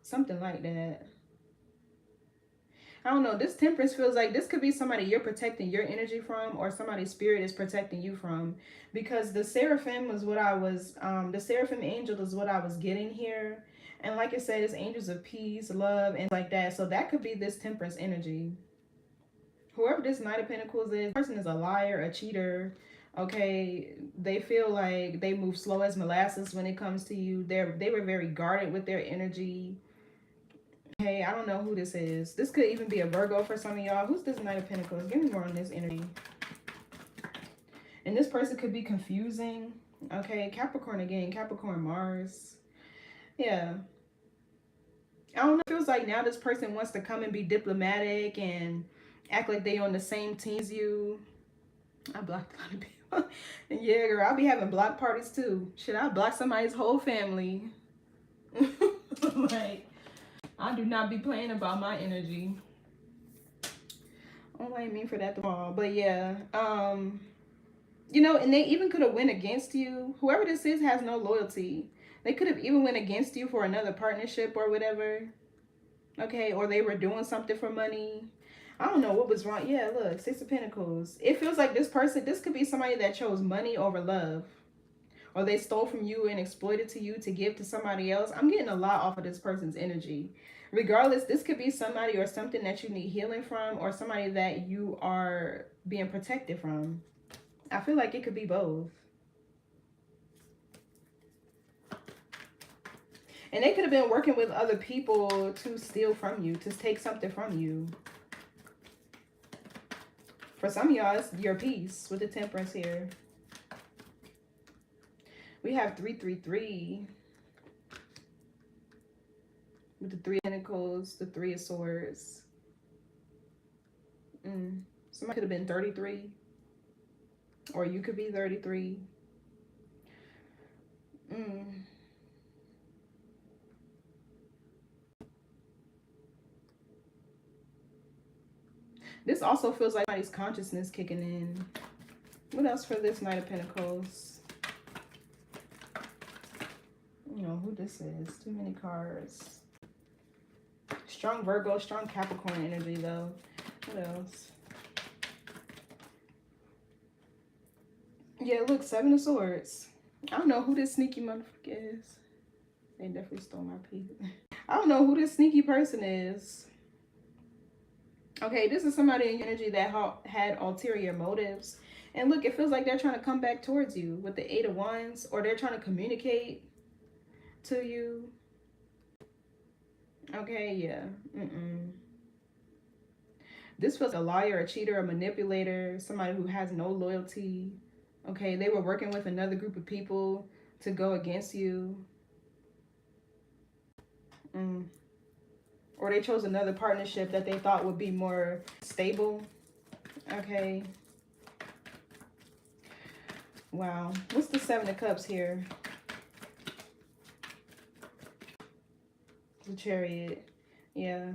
something like that. I don't know. This Temperance feels like this could be somebody you're protecting your energy from, or somebody's spirit is protecting you from. Because the Seraphim was what I was, the Seraphim angel is what I was getting here. And like I said, it's angels of peace, love, and like that. So that could be this Temperance energy. Whoever this Knight of Pentacles is, this person is a liar, a cheater, Okay, they feel like they move slow as molasses when it comes to you. They were very guarded with their energy. Hey, I don't know who this is. This could even be a Virgo for some of y'all. Who's this Knight of Pentacles? Give me more on this energy. And this person could be confusing. Okay, Capricorn again. Capricorn, Mars. Yeah. I don't know. It feels like now this person wants to come and be diplomatic and act like they on the same team as you. I blocked a lot of people. Yeah, girl, I'll be having block parties too. Should I block somebody's whole family? Like, I do not be playing about my energy. Don't blame me for that tomorrow. But yeah, you know, and they even could have went against you. Whoever this is has no loyalty. They could have even went against you for another partnership or whatever. Okay, or they were doing something for money. I don't know what was wrong. Yeah, look, Six of Pentacles. It feels like this person, this could be somebody that chose money over love. Or they stole from you and exploited to you to give to somebody else. I'm getting a lot off of this person's energy. Regardless, this could be somebody or something that you need healing from, or somebody that you are being protected from. I feel like it could be both. And they could have been working with other people to steal from you, to take something from you. For some of y'all, it's your peace with the Temperance here. We have 333. With the Three of Pentacles, the Three of Swords. Somebody could have been 33. Or you could be 33. This also feels like somebody's consciousness kicking in. What else for this Knight of Pentacles? You know who this is. Too many cards. Strong Virgo, strong Capricorn energy though. What else? Yeah, look, Seven of Swords. I don't know who this sneaky motherfucker is. They definitely stole my piece. I don't know who this sneaky person is. Okay, this is somebody in your energy that had ulterior motives. And look, it feels like they're trying to come back towards you with the Eight of Wands. Or they're trying to communicate to you. Okay, yeah. This feels like a liar, a cheater, a manipulator. Somebody who has no loyalty. Okay, they were working with another group of people to go against you. Or they chose another partnership that they thought would be more stable. Okay. Wow. What's the Seven of Cups here? The Chariot. Yeah.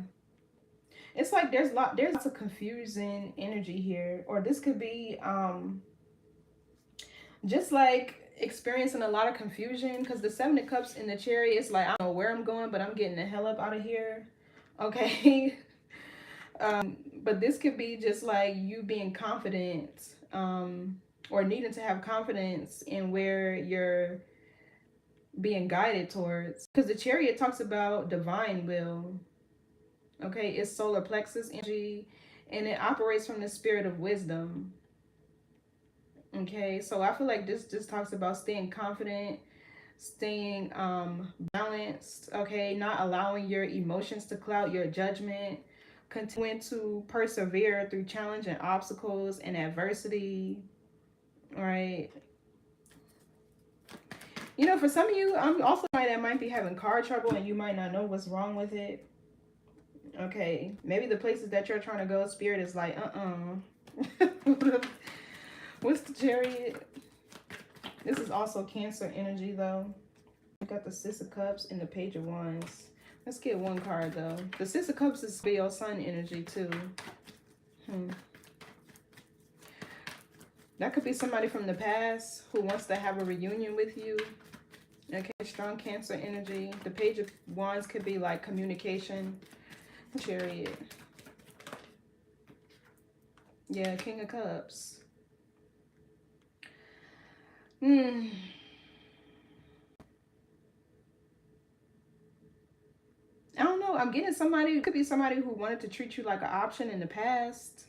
It's like there's lots of confusing energy here. Or this could be just like experiencing a lot of confusion, because the Seven of Cups in the Chariot is like, I don't know where I'm going, but I'm getting the hell up out of here. Okay. But this could be just like you being confident, or needing to have confidence in where you're being guided towards, because the Chariot talks about divine will. Okay, it's solar plexus energy, and it operates from the spirit of wisdom. Okay, so I feel like this just talks about staying confident, staying balanced. Okay, not allowing your emotions to cloud your judgment, continuing to persevere through challenge and obstacles and adversity. All right. You know, for some of you, I'm also somebody that might be having car trouble and you might not know what's wrong with it. Okay, maybe the places that you're trying to go, Spirit is like, What's the Chariot? This is also Cancer energy, though. I got the Six of Cups and the Page of Wands. Let's get one card, though. The Six of Cups is your Sun energy, too. That could be somebody from the past who wants to have a reunion with you. Okay, strong Cancer energy. The Page of Wands could be like communication. Chariot. Yeah, King of Cups. I don't know. I'm getting somebody. It could be somebody who wanted to treat you like an option in the past.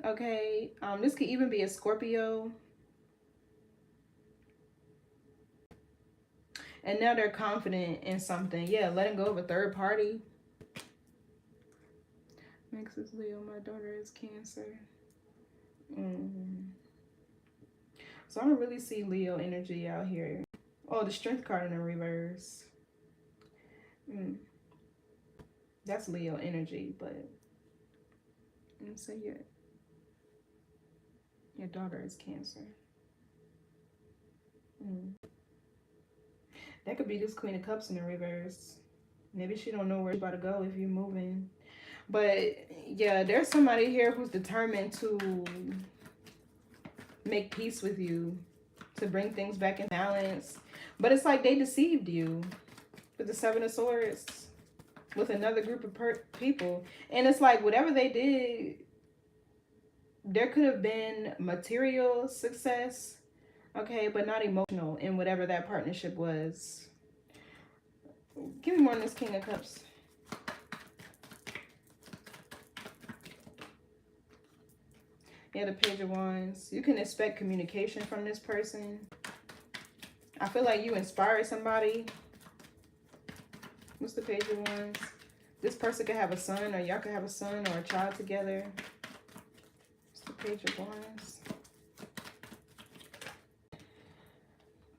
Okay. This could even be a Scorpio. And now they're confident in something. Yeah, letting go of a third party. Next is Leo. My daughter is Cancer. So I don't really see Leo energy out here. Oh, the Strength card in the reverse. That's Leo energy, but let's say your daughter is Cancer. That could be this Queen of Cups in the reverse. Maybe she don't know where she's about to go if you're moving. But yeah, there's somebody here who's determined to make peace with you, to bring things back in balance. But it's like they deceived you with the Seven of Swords, with another group of people. And it's like whatever they did, there could have been material success, okay, but not emotional in whatever that partnership was. Give me more on this King of Cups. Yeah, the Page of Wands. You can expect communication from this person. I feel like you inspired somebody. What's the Page of Wands? This person could have a son, or y'all could have a son or a child together. What's the Page of Wands?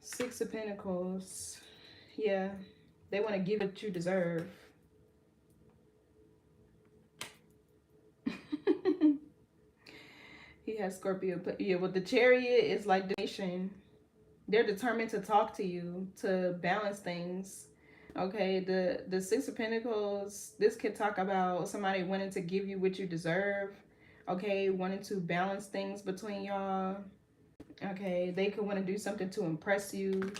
Six of Pentacles. Yeah, they want to give what you deserve. He has Scorpio. But yeah, with the Chariot, it's like divination. They're determined to talk to you, to balance things. Okay, the Six of Pentacles, this could talk about somebody wanting to give you what you deserve. Okay, wanting to balance things between y'all. Okay, they could want to do something to impress you.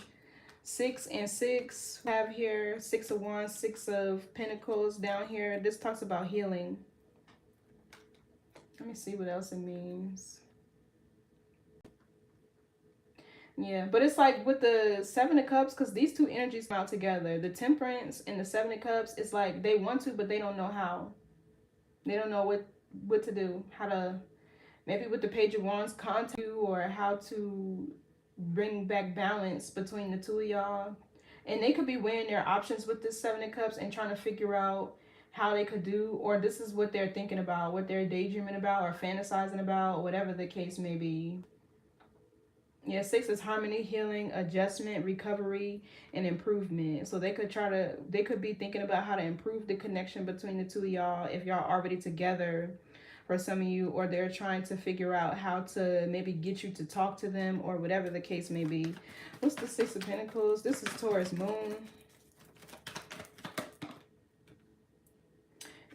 6 and 6 have here. 6 of Wands, 6 of Pentacles down here. This talks about healing. Let me see what else it means. Yeah, but it's like with the Seven of Cups, because these two energies come out together. The Temperance and the Seven of Cups, it's like they want to, but they don't know how. They don't know what to do. How to, maybe with the Page of Wands, contact you, or how to bring back balance between the two of y'all. And they could be weighing their options with this Seven of Cups and trying to figure out how they could do, or this is what they're thinking about, what they're daydreaming about or fantasizing about, whatever the case may be. Yeah, 6 is harmony, healing, adjustment, recovery, and improvement. So they could be thinking about how to improve the connection between the two of y'all if y'all already together for some of you, or they're trying to figure out how to maybe get you to talk to them, or whatever the case may be. What's the 6 of Pentacles? This is Taurus moon.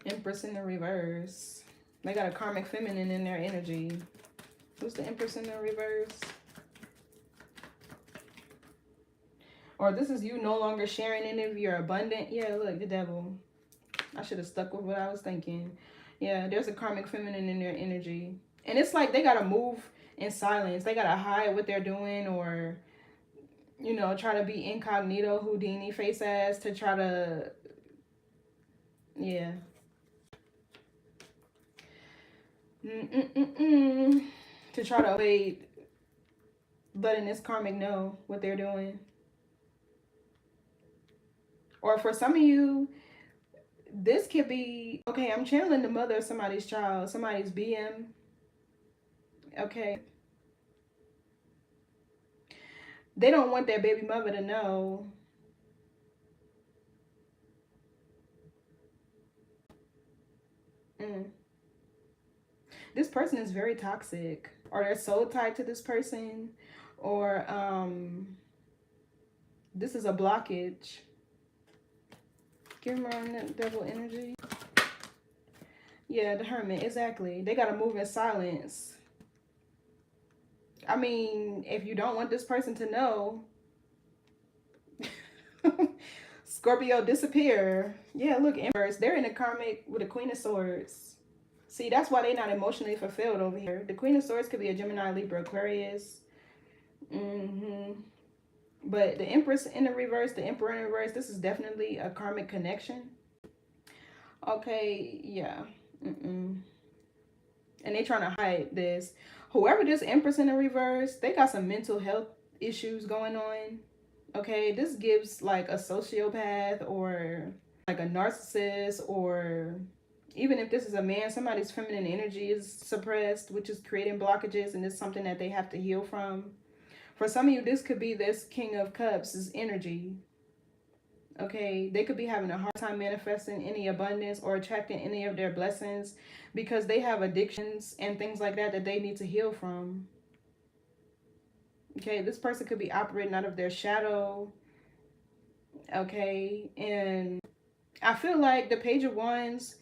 Empress in the reverse. They got a karmic feminine in their energy. What's the Empress in the reverse? Or this is you no longer sharing any of your abundant. Yeah, look, the Devil. I should have stuck with what I was thinking. Yeah, there's a karmic feminine in their energy. And it's like they got to move in silence. They got to hide what they're doing, or, you know, try to be incognito, Houdini face ass, to try to, yeah. To try to avoid letting this karmic know what they're doing. Or for some of you, this could be, okay, I'm channeling the mother of somebody's child, somebody's BM. Okay. They don't want their baby mother to know. This person is very toxic, or they're so tied to this person, or this is a blockage. Give them around that Devil energy. Yeah, the Hermit, exactly. They got to move in silence. I mean, if you don't want this person to know, Scorpio, disappear. Yeah, look, Empress. They're in a karmic with a Queen of Swords. See, that's why they're not emotionally fulfilled over here. The Queen of Swords could be a Gemini, Libra, Aquarius. But the Empress in the reverse, the Emperor in the reverse, this is definitely a karmic connection. Okay, yeah. And they trying to hide this. Whoever this Empress in the reverse, they got some mental health issues going on. Okay, this gives like a sociopath or like a narcissist, or even if this is a man, somebody's feminine energy is suppressed, which is creating blockages, and it's something that they have to heal from. For some of you, this could be this King of Cups' energy. Okay, they could be having a hard time manifesting any abundance or attracting any of their blessings because they have addictions and things like that that they need to heal from. Okay, this person could be operating out of their shadow. Okay, and I feel like the Page of Wands,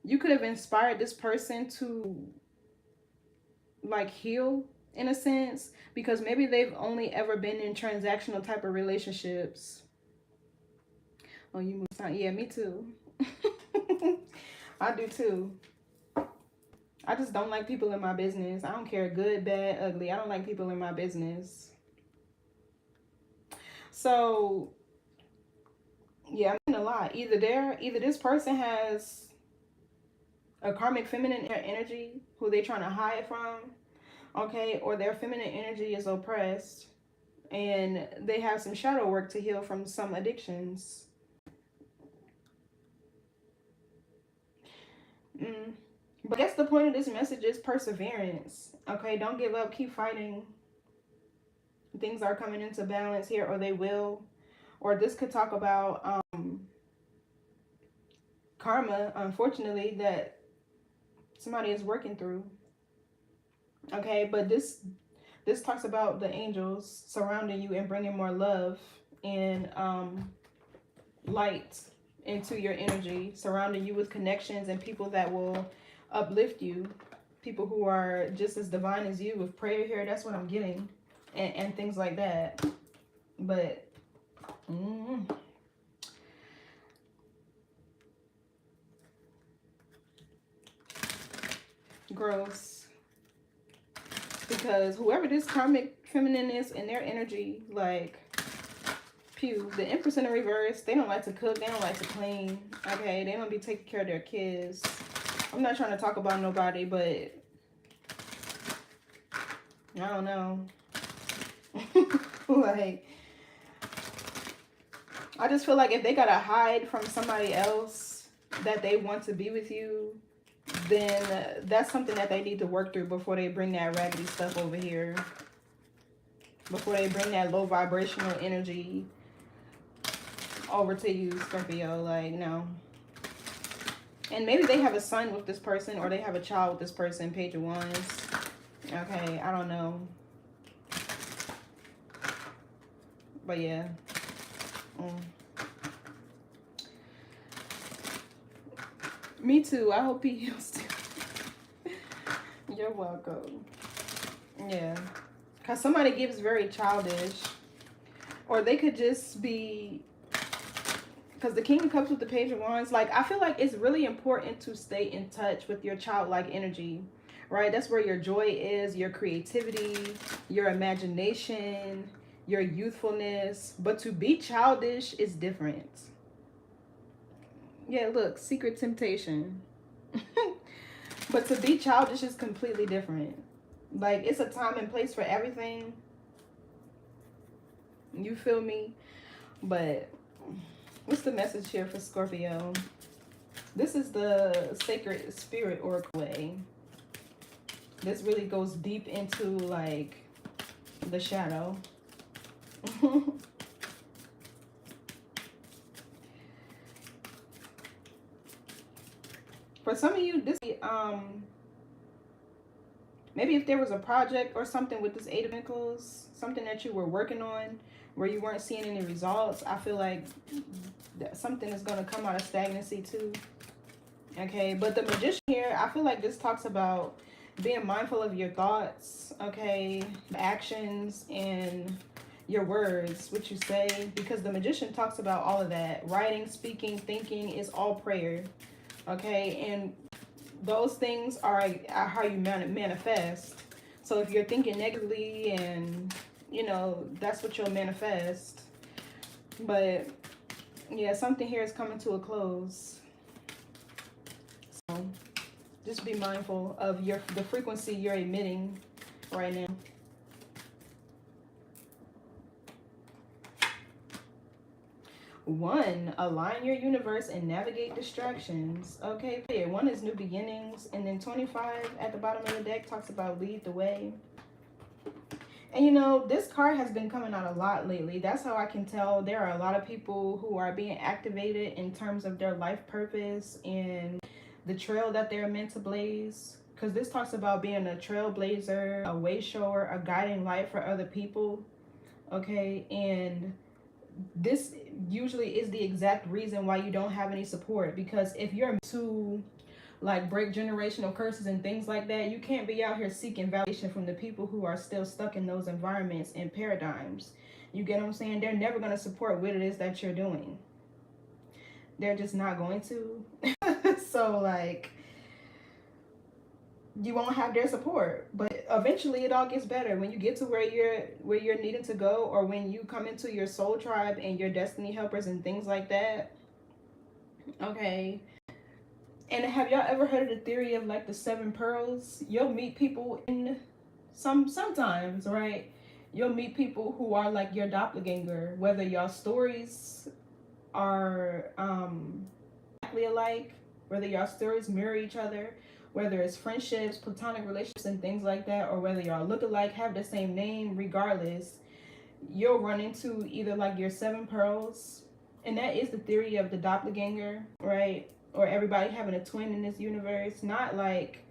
you could have inspired this person to like heal in a sense, because maybe they've only ever been in transactional type of relationships. Oh, you moved on. Yeah, me too. I do too. I just don't like people in my business. I don't care, good, bad, ugly. I don't like people in my business. So yeah, I'm getting a lot. Either this person has a karmic feminine energy who they trying to hide from, okay, or their feminine energy is oppressed and they have some shadow work to heal from some addictions. But I guess the point of this message is perseverance. Okay, don't give up, keep fighting. Things are coming into balance here, or they will. Or this could talk about karma, unfortunately, that somebody is working through. Okay, but this talks about the angels surrounding you and bringing more love and light into your energy, surrounding you with connections and people that will uplift you, people who are just as divine as you, with prayer here. That's what I'm getting, and things like that. But gross, because whoever this karmic feminine is in their energy, like, pew, the Empress in the reverse, they don't like to cook, they don't like to clean. Okay, they don't be taking care of their kids. I'm not trying to talk about nobody, but I don't know. Like, I just feel like if they gotta hide from somebody else that they want to be with you, then that's something that they need to work through before they bring that raggedy stuff over here. Before they bring that low vibrational energy over to you, Scorpio. Like, no. And maybe they have a son with this person, or they have a child with this person, Page of Wands. Okay, I don't know. But yeah. Me too. I hope he heals too. You're welcome. Yeah. Because somebody gives very childish. Or they could just be... Because the King of Cups with the Page of Wands, like, I feel like it's really important to stay in touch with your childlike energy, right? That's where your joy is, your creativity, your imagination, your youthfulness. But to be childish is different. Yeah, look, secret temptation. But to be childish is completely different. Like, it's a time and place for everything. You feel me? But what's the message here for Scorpio? This is the Sacred Spirit Oracle way. This really goes deep into, like, the shadow. For some of you, this maybe if there was a project or something with this Eight of Pentacles, something that you were working on where you weren't seeing any results, I feel like something is going to come out of stagnancy too. Okay, but the Magician here, I feel like this talks about being mindful of your thoughts, okay, actions, and your words, what you say, because the Magician talks about all of that. Writing, speaking, thinking is all prayer. Okay, and those things are how you manifest. So if you're thinking negatively, and you know, that's what you'll manifest. But yeah, something here is coming to a close. So just be mindful of the frequency you're emitting right now. 1, align your universe and navigate distractions. Okay, 1 is new beginnings. And then 25 at the bottom of the deck talks about lead the way. And you know, this card has been coming out a lot lately. That's how I can tell there are a lot of people who are being activated in terms of their life purpose and the trail that they're meant to blaze. Because this talks about being a trailblazer, a way shower, a guiding light for other people. Okay, and this usually is the exact reason why you don't have any support. Because if you're to like break generational curses and things like that, you can't be out here seeking validation from the people who are still stuck in those environments and paradigms. You get what I'm saying? They're never going to support what it is that you're doing. They're just not going to. So like, you won't have their support. But eventually it all gets better when you get to where you're needing to go, or when you come into your soul tribe and your destiny helpers and things like that. Okay. And have y'all ever heard of the theory of like the 7 pearls? You'll meet people in sometimes, right? You'll meet people who are like your doppelganger, whether y'all stories are exactly alike, whether y'all stories mirror each other, whether it's friendships, platonic relationships and things like that, or whether y'all look alike, have the same name, regardless, you'll run into either like your 7 pearls. And that is the theory of the doppelganger, right? Or everybody having a twin in this universe. Not like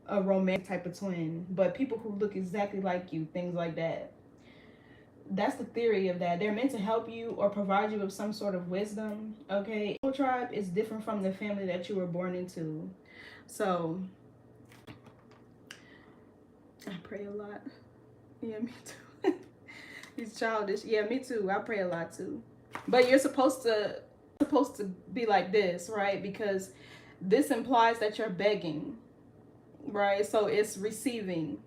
a romantic type of twin, but people who look exactly like you, things like that. That's the theory of that. They're meant to help you or provide you with some sort of wisdom. Okay, soul tribe is different from the family that you were born into. So I pray a lot. Yeah, me too. He's childish. Yeah, me too. I pray a lot too. But you're supposed to be like this, right? Because this implies that you're begging, right? So it's receiving.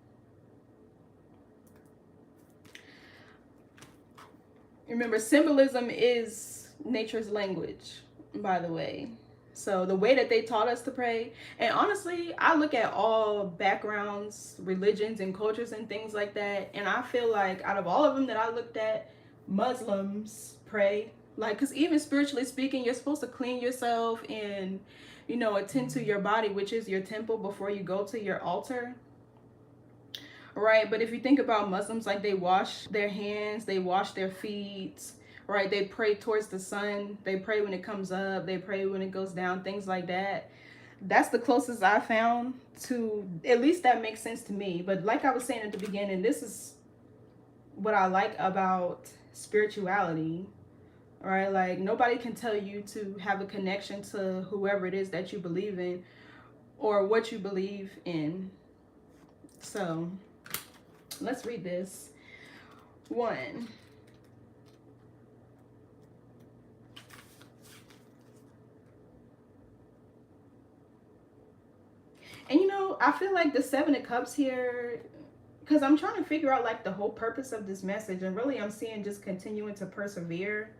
Remember, symbolism is nature's language, by the way. So the way that they taught us to pray, and honestly, I look at all backgrounds, religions and cultures and things like that, and I feel like out of all of them that I looked at, Muslims pray. Like, because even spiritually speaking, you're supposed to clean yourself and, you know, attend to your body, which is your temple, before you go to your altar. Right? But if you think about Muslims, like, they wash their hands, they wash their feet, right? They pray towards the sun. They pray when it comes up. They pray when it goes down, things like that. That's the closest I found to, at least that makes sense to me. But like I was saying at the beginning, this is what I like about spirituality. Right? Like, nobody can tell you to have a connection to whoever it is that you believe in or what you believe in. So let's read this. 1. And you know, I feel like the 7 of Cups here, because I'm trying to figure out like the whole purpose of this message, and really I'm seeing just continuing to persevere.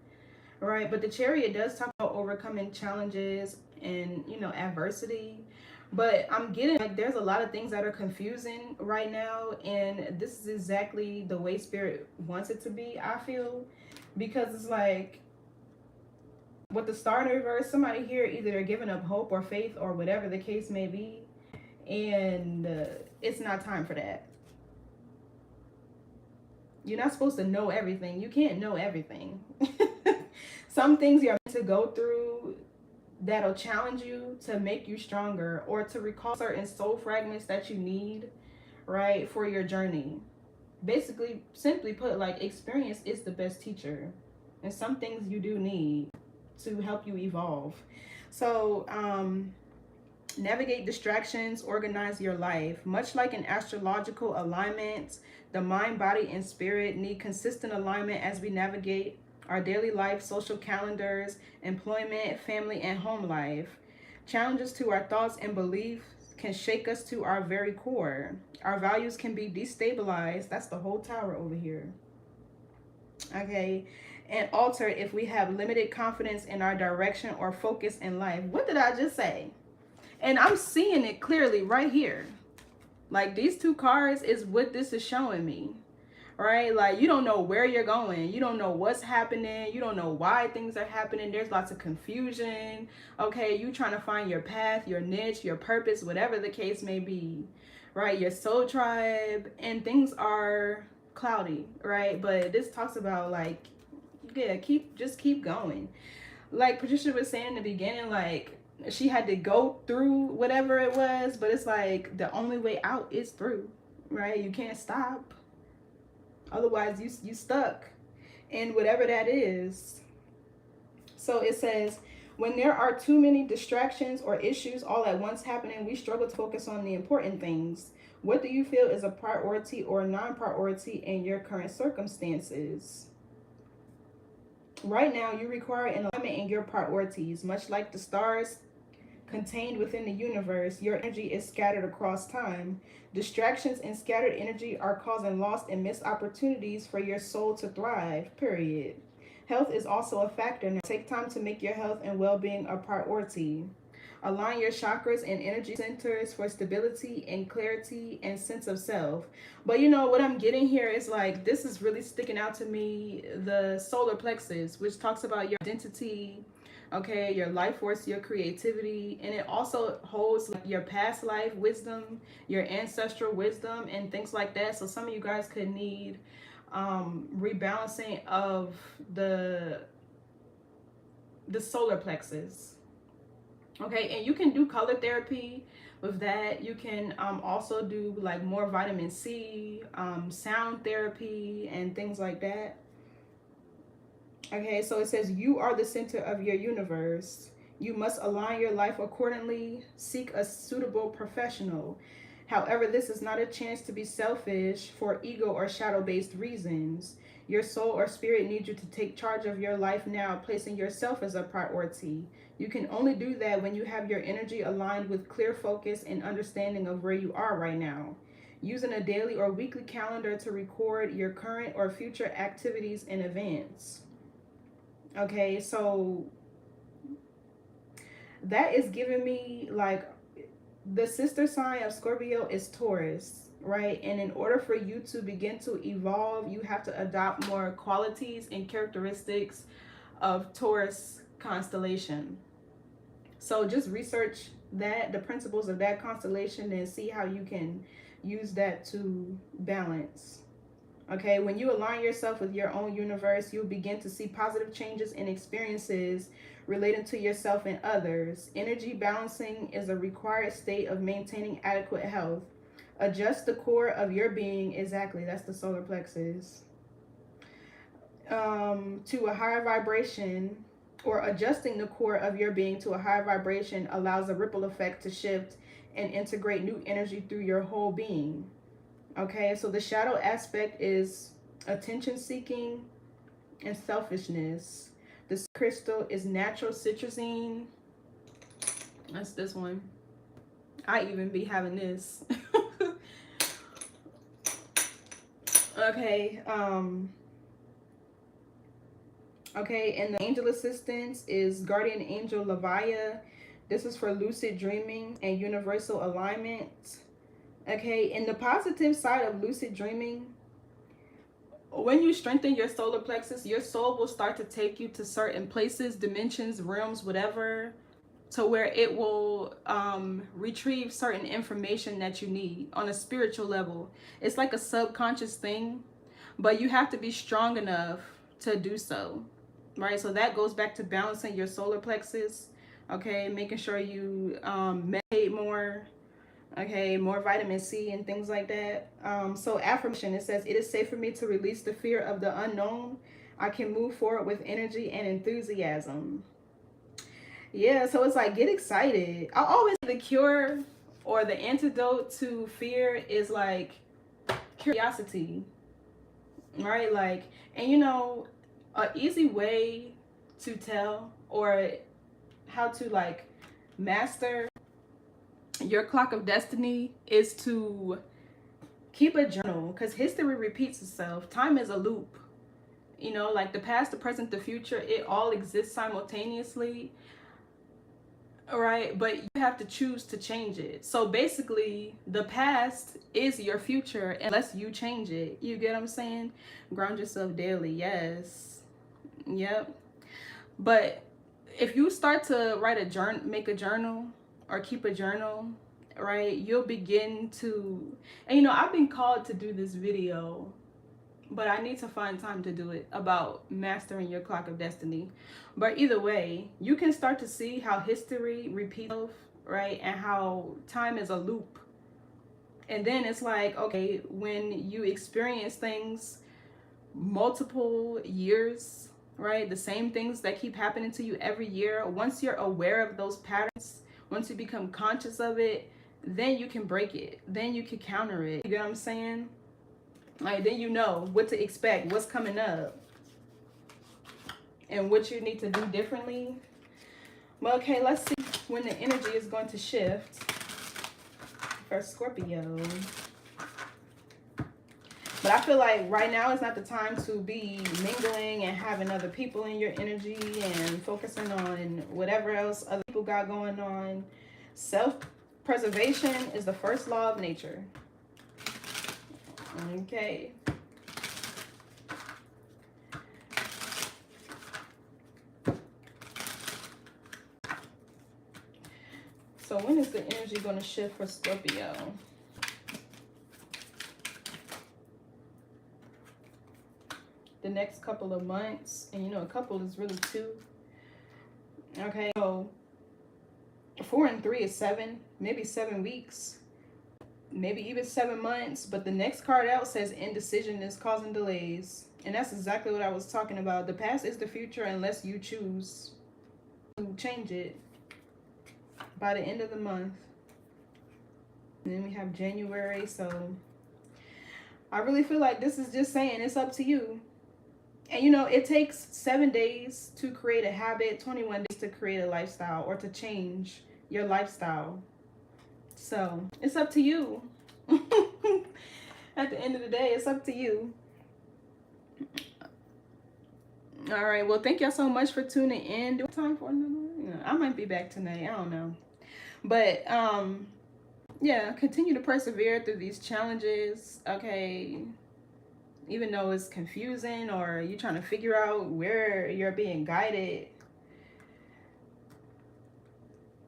Right, but the Chariot does talk about overcoming challenges and, you know, adversity. But I'm getting like there's a lot of things that are confusing right now, and this is exactly the way Spirit wants it to be, I feel, because it's like with the Star in reverse, somebody here, either they're giving up hope or faith or whatever the case may be, and it's not time for that. You're not supposed to know everything. You can't know everything. Some things you're meant to go through that'll challenge you to make you stronger, or to recall certain soul fragments that you need, right, for your journey. Basically, simply put, like, experience is the best teacher, and some things you do need to help you evolve. So navigate distractions, organize your life. Much like an astrological alignment, the mind, body, and spirit need consistent alignment as we navigate our daily life, social calendars, employment, family, and home life. Challenges to our thoughts and beliefs can shake us to our very core. Our values can be destabilized. That's the whole tower over here. Okay. And altered if we have limited confidence in our direction or focus in life. What did I just say? And I'm seeing it clearly right here. Like, these 2 cards is what this is showing me. right? Like, you don't know where you're going. You don't know what's happening. You don't know why things are happening. There's lots of confusion. Okay, you trying to find your path, your niche, your purpose, whatever the case may be, right? Your soul tribe, and things are cloudy, right? But this talks about, like, yeah, just keep going. Like Patricia was saying in the beginning, like, she had to go through whatever it was, but it's like the only way out is through, right? You can't stop. Otherwise, you stuck in whatever that is. So it says, when there are too many distractions or issues all at once happening, we struggle to focus on the important things. What do you feel is a priority or non-priority in your current circumstances? Right now, you require an alignment in your priorities. Much like the stars contained within the universe, your energy is scattered across time. Distractions and scattered energy are causing lost and missed opportunities for your soul to thrive, period. Health is also a factor. Now, take time to make your health and well-being a priority. Align your chakras and energy centers for stability and clarity and sense of self. But you know what I'm getting here is, like, this is really sticking out to me, the solar plexus, which talks about your identity, okay, your life force, your creativity, and it also holds, like, your past life wisdom, your ancestral wisdom, and things like that. So some of you guys could need rebalancing of the solar plexus. Okay, and you can do color therapy with that. You can also do, like, more vitamin C, sound therapy, and things like that. Okay, so it says, you are the center of your universe. You must align your life accordingly. Seek a suitable professional. However, this is not a chance to be selfish for ego or shadow-based reasons. Your soul or spirit needs you to take charge of your life now, placing yourself as a priority. You can only do that when you have your energy aligned with clear focus and understanding of where you are right now. Using a daily or weekly calendar to record your current or future activities and events. Okay, so that is giving me, like, the sister sign of Scorpio is Taurus, right? And in order for you to begin to evolve, you have to adopt more qualities and characteristics of Taurus constellation. So just research that, the principles of that constellation, and see how you can use that to balance. Okay, when you align yourself with your own universe, you'll begin to see positive changes and experiences relating to yourself and others. Energy balancing is a required state of maintaining adequate health. Adjust the core of your being, exactly, that's the solar plexus, to a higher vibration, or adjusting the core of your being to a higher vibration allows a ripple effect to shift and integrate new energy through your whole being. Okay, so the shadow aspect is attention seeking and selfishness. This crystal is natural citrusine. That's this one. I even be having this. Okay, okay, and the angel assistance is guardian angel Lavaya. This is for lucid dreaming and universal alignment. Okay, and the positive side of lucid dreaming, when you strengthen your solar plexus, your soul will start to take you to certain places, dimensions, realms, whatever, to where it will retrieve certain information that you need on a spiritual level. It's like a subconscious thing, but you have to be strong enough to do so, right? So that goes back to balancing your solar plexus, okay, making sure you meditate more, okay, more vitamin C and things like that. So affirmation, it says, it is safe for me to release the fear of the unknown. I can move forward with energy and enthusiasm. Yeah, so it's like, get excited. I always, the cure or the antidote to fear is, like, curiosity, right? Like, and you know, an easy way to tell, or how to, like, master your clock of destiny, is to keep a journal, because history repeats itself. Time is a loop, you know, like the past, the present, the future, it all exists simultaneously. right? But you have to choose to change it. So basically, the past is your future unless you change it. You get what I'm saying? Ground yourself daily. Yes. Yep. But if you start to write a journal, make a journal, or keep a journal, right, you'll begin to, and you know, I've been called to do this video, but I need to find time to do it, about mastering your clock of destiny. But either way, you can start to see how history repeats itself, right, and how time is a loop. And then it's like, okay, when you experience things multiple years, right, the same things that keep happening to you every year, once you're aware of those patterns, once you become conscious of it, then you can break it, then you can counter it. You get what I'm saying? Like, then you know what to expect, what's coming up, and what you need to do differently. Well, okay, let's see when the energy is going to shift for Scorpio. But I feel like right now is not the time to be mingling and having other people in your energy and focusing on whatever else other people got going on. Self-preservation is the first law of nature. Okay. So when is the energy going to shift for Scorpio? The next couple of months. And you know, a couple is really two. Okay, so 4 and 3 is 7, maybe 7 weeks, maybe even 7 months. But the next card out says indecision is causing delays. And that's exactly what I was talking about. The past is the future unless you choose to change it by the end of the month. And then we have January. So I really feel like this is just saying it's up to you. And you know, it takes 7 days to create a habit, 21 days to create a lifestyle, or to change your lifestyle. So it's up to you. At the end of the day, it's up to you. All right, well, thank y'all so much for tuning in. Do I have time for another one? I might be back tonight, I don't know. But yeah, continue to persevere through these challenges. Okay, even though it's confusing or you're trying to figure out where you're being guided,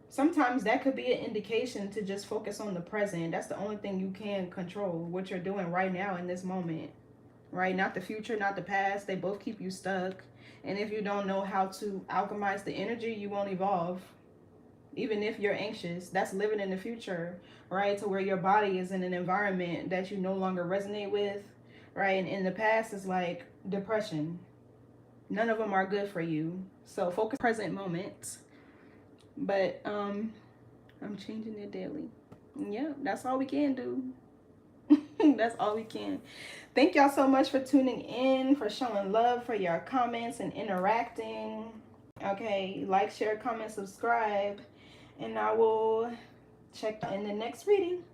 sometimes that could be an indication to just focus on the present. That's the only thing you can control, what you're doing right now in this moment, right? Not the future, not the past. They both keep you stuck. And if you don't know how to alchemize the energy, you won't evolve. Even if you're anxious, that's living in the future, right? To where your body is in an environment that you no longer resonate with. Right, and in the past, it's like depression. None of them are good for you. So focus present moment. But I'm changing it daily. Yeah, that's all we can do. That's all we can. Thank y'all so much for tuning in, for showing love, for your comments and interacting. Okay, like, share, comment, subscribe, and I will check in the next reading.